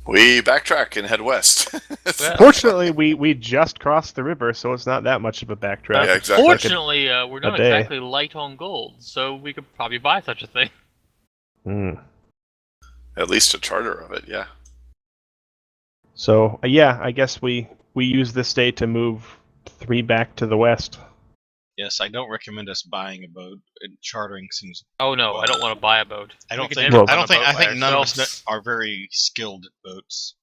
We backtrack and head west. Well, Fortunately, we just crossed the river, so it's not that much of a backtrack. Yeah, exactly. Fortunately, we're not day. exactly light on gold, so we could probably buy such a thing. Hmm. At least a charter of it, yeah. So yeah, I guess we use this day to move 3 back to the west. Yes, I don't recommend us buying a boat. Chartering seems. Oh no, I don't want to buy a boat. I don't We could think. never I run don't a think. boat I by think none of us ourselves. are very skilled at boats.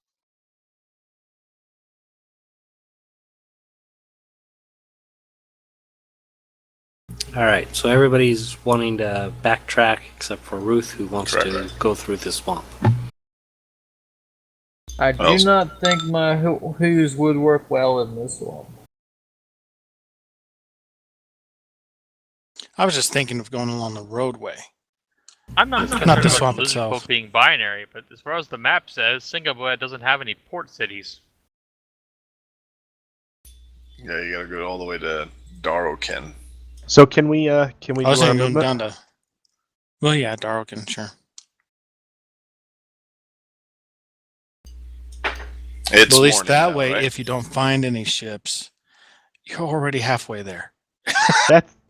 All right, so everybody's wanting to backtrack except for Ruth, who wants Correct. to go through the swamp. I Well- do not think my who's would work well in this one. I was just thinking of going along the roadway. I'm not Not concerned the about swamp the lizard itself. folk being binary, but as far as the map says, Singapore doesn't have any port cities. Yeah, you gotta go all the way to Daroken. So can we I do was our thinking going movement? down to. Well, yeah, Darwin, sure. It's But at least morning that now, way, right? if you don't find any ships, you're already halfway there.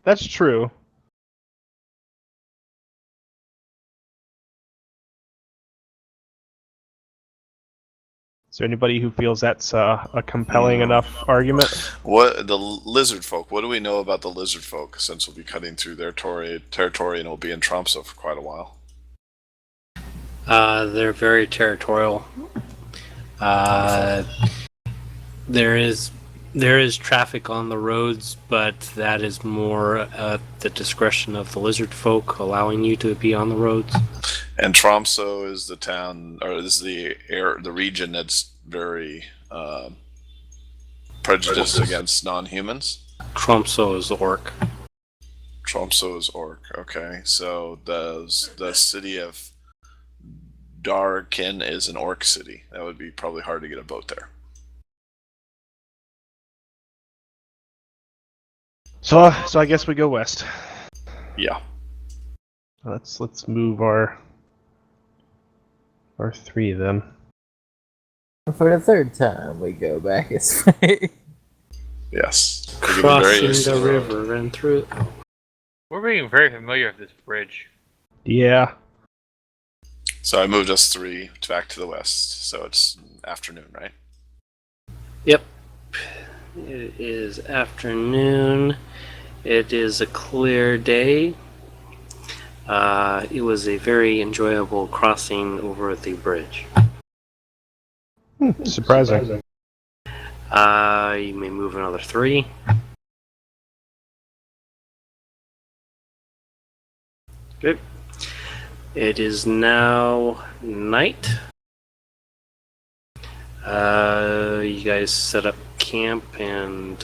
That's true. Is there anybody who feels that's a compelling enough argument? What the lizard folk? What do we know about the lizard folk? Since we'll be cutting through their territory and we'll be in Tromsø for quite a while. They're very territorial. There is traffic on the roads, but that is more at the discretion of the lizard folk, allowing you to be on the roads. And Tromsø is the town, or is the region that's very prejudiced against non-humans. Tromsø is orc. Tromsø is orc. Okay, so the city of Darkin is an orc city. That would be probably hard to get a boat there. So I guess we go west. Yeah. Let's move our 3 then. For the third time, we go back this way. Yes. We're getting very Crossing used to the the road. river and through. Oh. We're being very familiar with this bridge. Yeah. So I moved us 3 back to the west. So it's afternoon, right? Yep. It is afternoon. It is a clear day. It was a very enjoyable crossing over the bridge. Surprising. You may move another 3. Good. It is now night. You guys set up camp and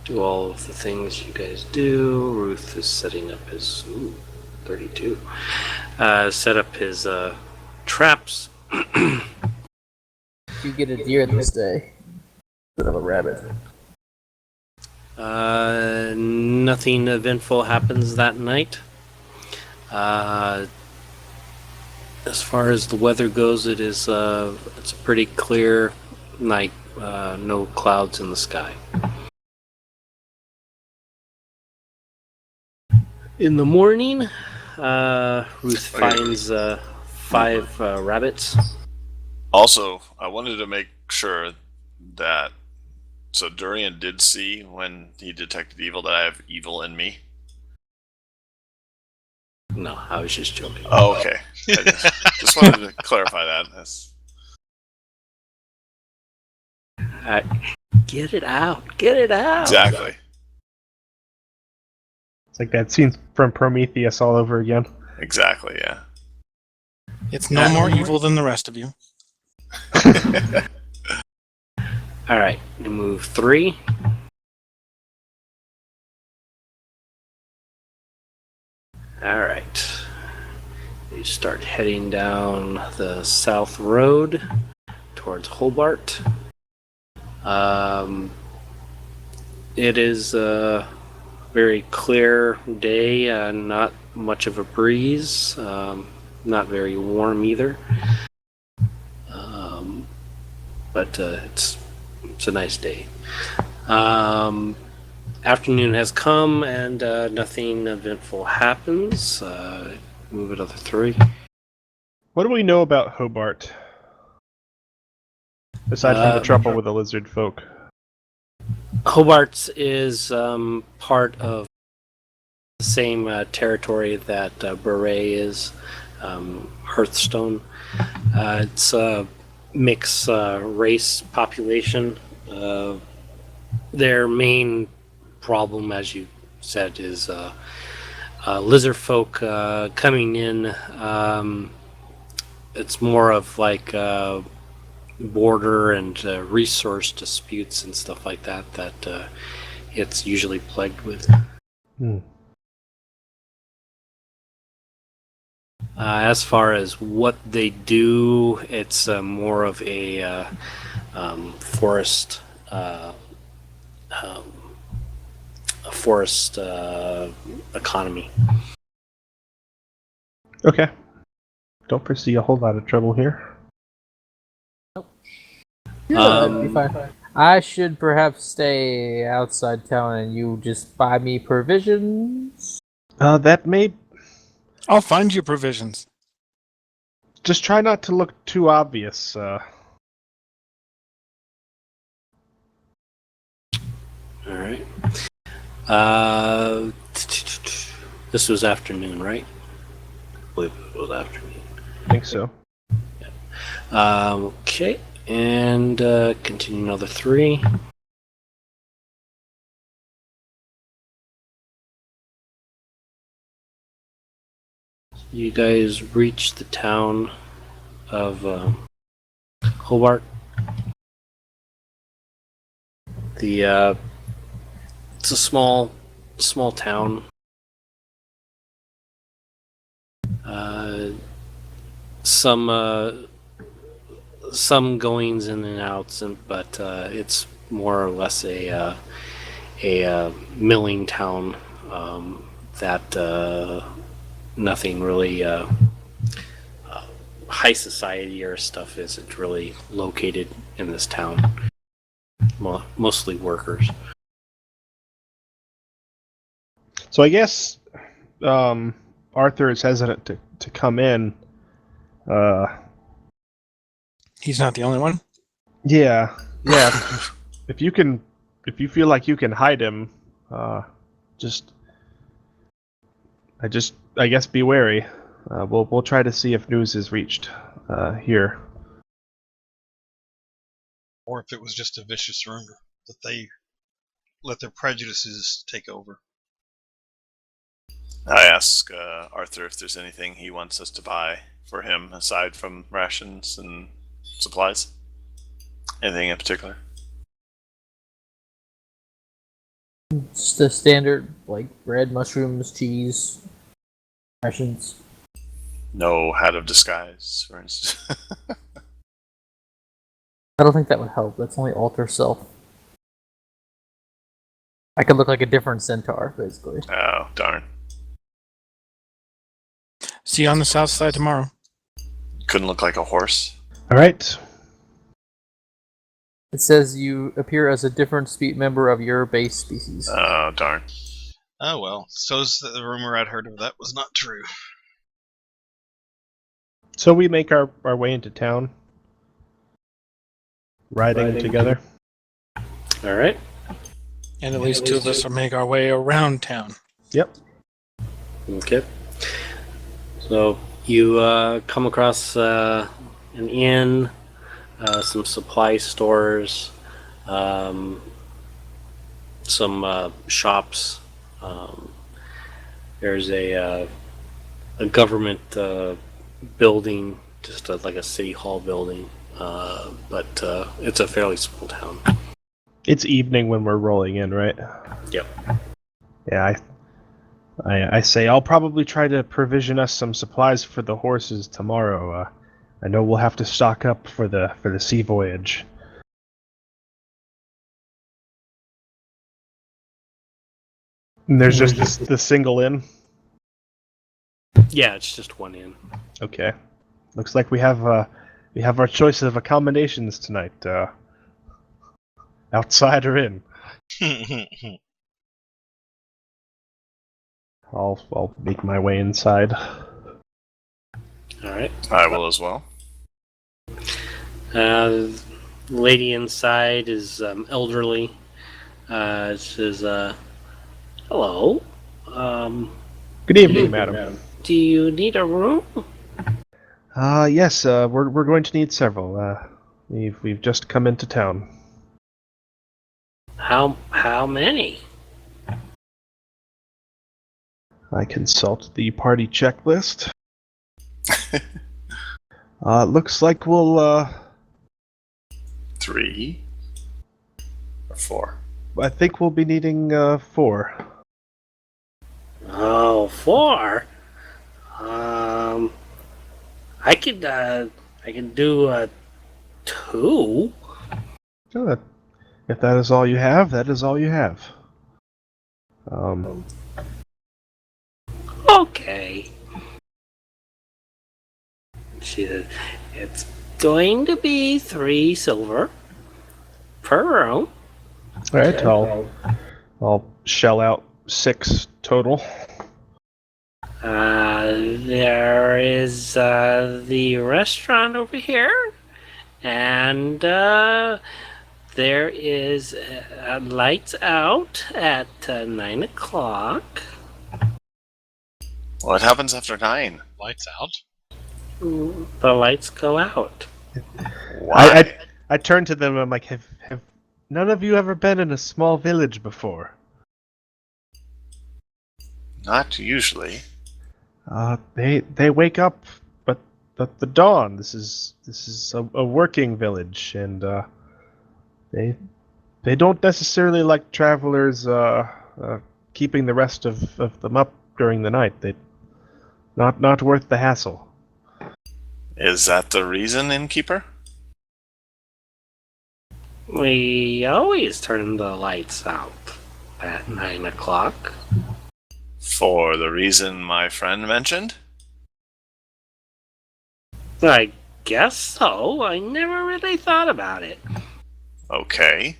do all of the things you guys do. Ruth is setting up his 32. Set up his traps. You get a deer this day instead of a rabbit. Nothing eventful happens that night. As far as the weather goes, it's a pretty clear night. No clouds in the sky. In the morning, Ruth finds 5 rabbits. Also, I wanted to make sure that Durian did see when he detected evil that I have evil in me. No, I was just joking. Oh, okay. I just wanted to clarify that. Get it out! Get it out! Exactly. It's like that scene from Prometheus all over again. Exactly, yeah. It's no more evil than the rest of you. All right, you move 3. All right. You start heading down the south road towards Hobart. It is a very clear day, not much of a breeze, not very warm either. But it's a nice day. Afternoon has come and nothing eventful happens. Move another 3. What do we know about Hobart? Aside from the trouble with the lizard folk. Hobart is part of the same territory that Beret is, Hearthstone. It's a mixed race population. Their main problem, as you said, is lizard folk coming in. It's more of like border and resource disputes and stuff like that it's usually plagued with. As far as what they do, it's more of a forest economy. Okay. Don't foresee a whole lot of trouble here. That'd be fine. I should perhaps stay outside town and you just buy me provisions. That may... I'll find you provisions. Just try not to look too obvious. All right. This was afternoon, right? I believe it was afternoon. I think so. Okay, and continue another 3. You guys reach the town of Hobart. It's a small town. Some goings in and outs, but it's more or less a milling town that nothing really high society or stuff isn't really located in this town. Mostly workers. So I guess Arthur is hesitant to come in. He's not the only one. Yeah. If you feel like you can hide him, I guess be wary. We'll try to see if news is reached here. Or if it was just a vicious rumor that they let their prejudices take over. I ask Arthur if there's anything he wants us to buy for him aside from rations and supplies. Anything in particular? Just the standard, like bread, mushrooms, cheese, rations. No hat of disguise, for instance. I don't think that would help. That's only alter self. I could look like a different centaur, basically. Oh, darn. See you on the south side tomorrow. Couldn't look like a horse. All right. It says you appear as a different member of your base species. Oh, darn. Oh well, so's the rumor I'd heard of that was not true. So we make our way into town, riding together. All right. And at least 2 of us will make our way around town. Yep. Okay. So you come across an inn, some supply stores, some shops. There's a government building, just like a city hall building, but it's a fairly small town. It's evening when we're rolling in, right? Yep. Yeah, I say I'll probably try to provision us some supplies for the horses tomorrow. I know we'll have to stock up for the sea voyage. And there's just the single inn. Yeah, it's just one inn. Okay, looks like we have our choice of accommodations tonight. Outside or in. I'll make my way inside. All right. I will as well. The lady inside is elderly. Says, "Hello. Good evening, madam. Do you need a room?" Yes. We're going to need several. We've just come into town. How many? I consult the party checklist. Looks like we'll 3 or 4. I think we'll be needing 4. Oh, 4. I could do 2. Good. If that is all you have, that is all you have. Okay. She said, "It's going to be 3 silver per room." All right, I'll shell out 6 total. There is the restaurant over here, and there is lights out at 9 o'clock. What happens after 9? Lights out. The lights go out. Why? I turn to them and I'm like, have none of you ever been in a small village before? Not usually. They wake up but the dawn. This is a working village, and they don't necessarily like travelers keeping the rest of them up during the night. They not worth the hassle. Is that the reason, innkeeper? We always turn the lights out at 9 o'clock. For the reason my friend mentioned? I guess so. I never really thought about it. Okay.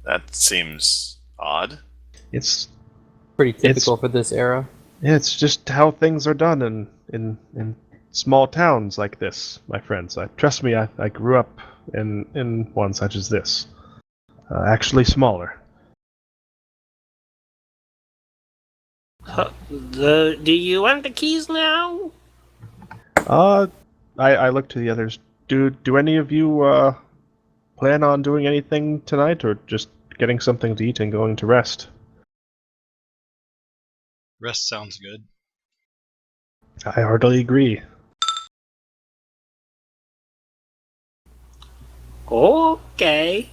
That seems odd. It's Pretty typical for this era. it's just how things are done in small towns like this, my friends. Trust me, I grew up in one such as this. Actually smaller. Do you want the keys now? I look to the others. Do any of you plan on doing anything tonight, or just getting something to eat and going to rest? Rest sounds good. I heartily agree. Okay.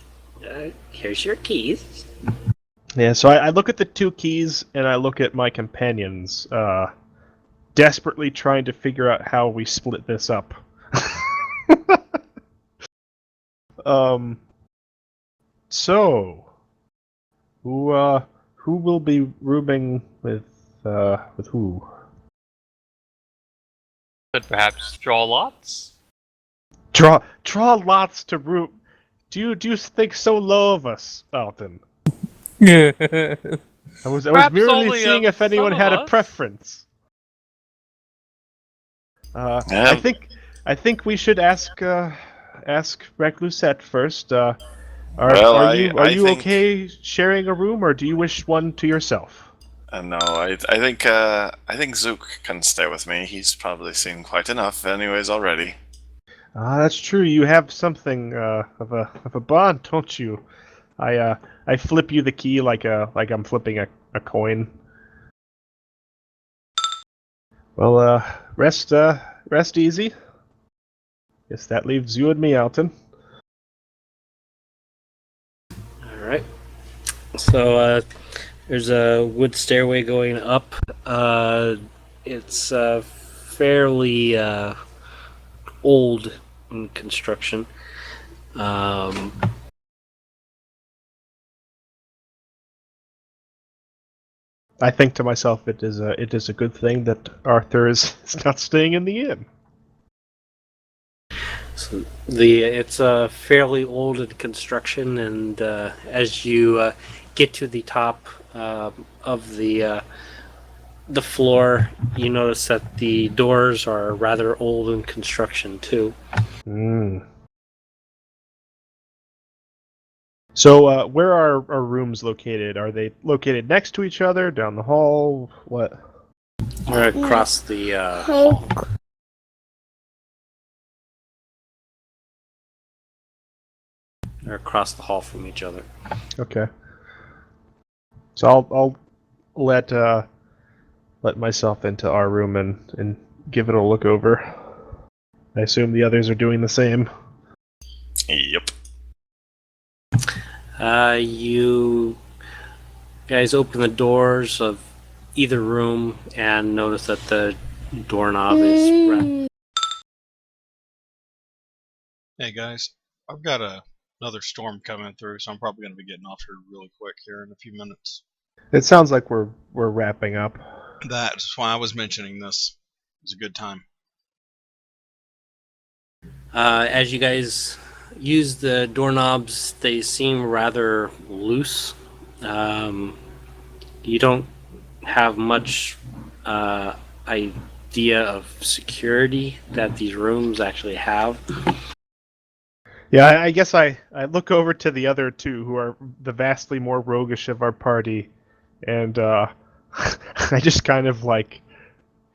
Here's your keys. Yeah, so I look at the 2 keys and I look at my companions, desperately trying to figure out how we split this up. So who will be rooming with who? Could perhaps draw lots? Draw lots to room. Do you think so low of us, Alton? Yeah. I was Perhaps merely only seeing if anyone some of had a us. preference. I think we should ask Reclusette first. Are you think- okay sharing a room, or do you wish one to yourself? No, I think Zook can stay with me. He's probably seen quite enough anyways already. That's true. You have something of a bond, don't you? I flip you the key like I'm flipping a coin. Well, rest easy. Guess that leaves you and me, Alton. All right. So there's a wood stairway going up. It's fairly old in construction. I think to myself, it is a good thing that Arthur is not staying in the inn. So it's fairly old in construction, and as you get to the top of the floor, you notice that the doors are rather old in construction too. Hmm. So, where are our rooms located? Are they located next to each other, down the hall? What? Or across the hall. Or across the hall from each other. Okay. So I'll let myself into our room and give it a look over. I assume the others are doing the same. Yep. You guys open the doors of either room and notice that the doorknob is wrapped. Hey guys, I've got another storm coming through, so I'm probably going to be getting off here really quick here in a few minutes. It sounds like we're wrapping up. That's why I was mentioning this. It was a good time. As you guys use the doorknobs, they seem rather loose. You don't have much idea of security that these rooms actually have. Yeah, I guess I look over to the other two, who are the vastly more roguish of our party, and I just kind of like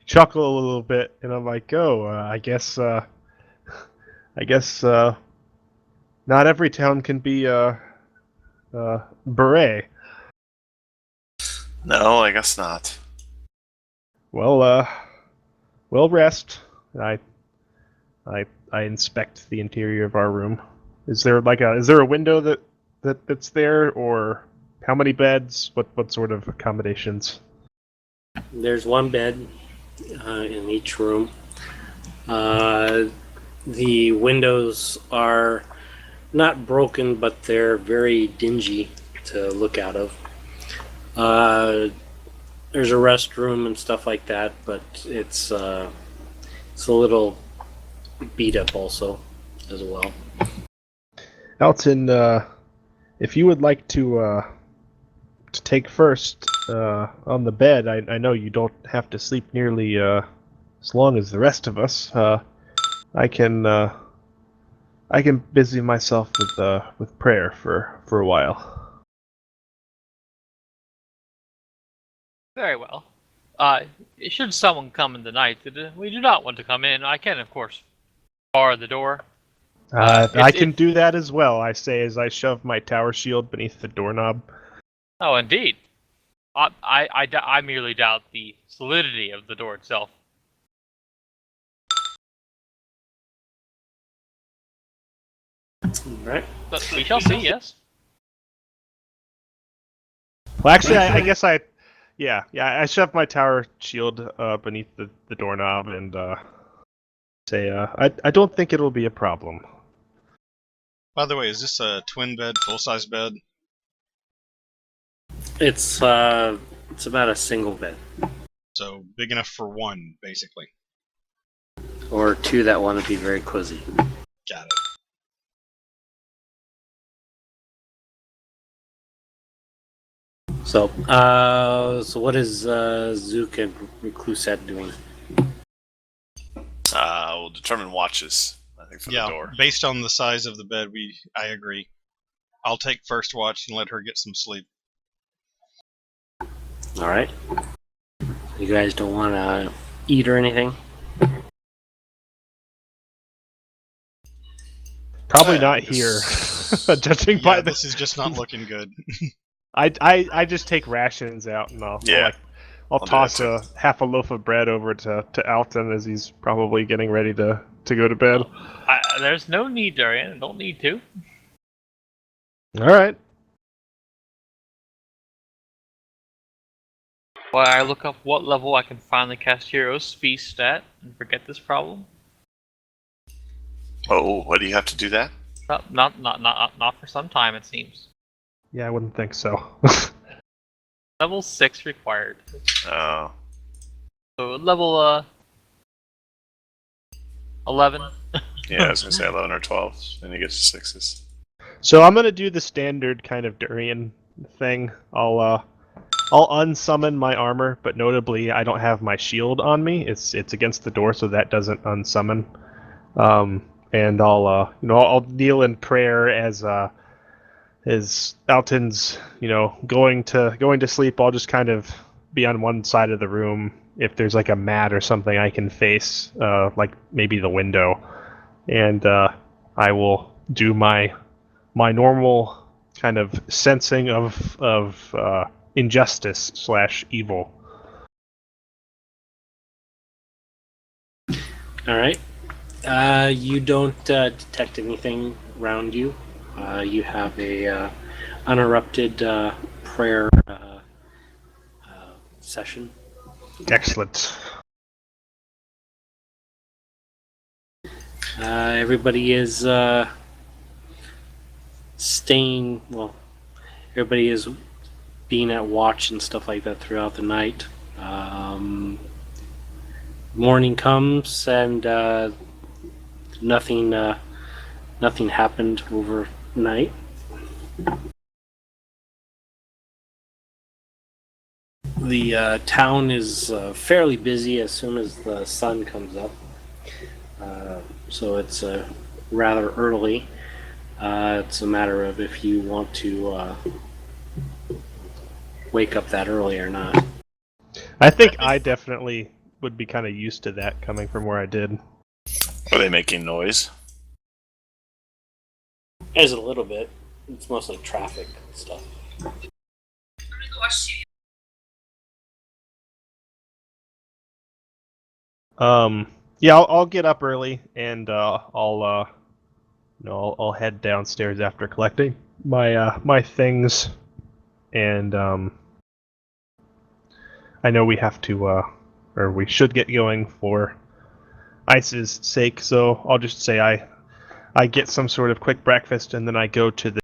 chuckle a little bit, and I'm like, "Oh, I guess not every town can be Beret." No, I guess not. Well, rest. I inspect the interior of our room. Is there a window that's there, or how many beds? What sort of accommodations? There's one bed in each room. The windows are not broken, but they're very dingy to look out of. There's a restroom and stuff like that, but it's a little beat up also as well. Alton, if you would like to take first on the bed, I know you don't have to sleep nearly as long as the rest of us. I can busy myself with prayer for a while. Very well. Should someone come in the night that we do not want to come in, I can, of course, bar the door. I can do that as well, I say as I shove my tower shield beneath the doorknob. Oh, indeed. I merely doubt the solidity of the door itself. Right. But we shall see, yes. Well, actually, I guess I shove my tower shield beneath the doorknob and say, I don't think it'll be a problem. By the way, is this a twin bed, full-size bed? It's about a single bed, So big enough for one, basically. or two that want to be very cozy. Got it. So, what is Zook and Recluset doing? We'll determine watches, I think, for the door. Based on the size of the bed, I agree. I'll take first watch and let her get some sleep. All right. You guys don't want to eat or anything? Probably Yeah, not this- here, judging by This is just not looking good. I just take rations out and I'll Yeah. I'll do toss that a half a loaf of bread over to Alton as he's probably getting ready to go to bed. There's no need, Darian. I don't need to. All right. While I look up what level I can finally cast Hero's Feast at and forget this problem. Oh, what do you have to do that? Not for some time, it seems. Yeah, I wouldn't think so. Level 6 required. Oh, So level 11. yeah, I was gonna say 11 or 12, and you get to 6s. So I'm gonna do the standard kind of Durian thing. I'll unsummon my armor, but notably I don't have my shield on me. It's against the door, so that doesn't unsummon. And I'll kneel in prayer as Alton's going to sleep. I'll just kind of be on one side of the room. If there's like a mat or something I can face, like maybe the window, and I will do my normal kind of sensing of injustice / evil. All right. You don't detect anything around you. You have a uninterrupted prayer session. Excellent. Everybody is staying. Well, everybody is being at watch and stuff like that throughout the night. Morning comes and nothing happened overnight. The town is fairly busy as soon as the sun comes up, so it's rather early. It's a matter of if you want to wake up that early or not. I think I definitely would be kind of used to that coming from where I did. Are they making noise? There's a little bit. It's mostly traffic stuff. Yeah, I'll get up early and I'll head downstairs after collecting my things, and I know we have to or we should get going for Ice's sake, so I'll just say I get some sort of quick breakfast and then I go to the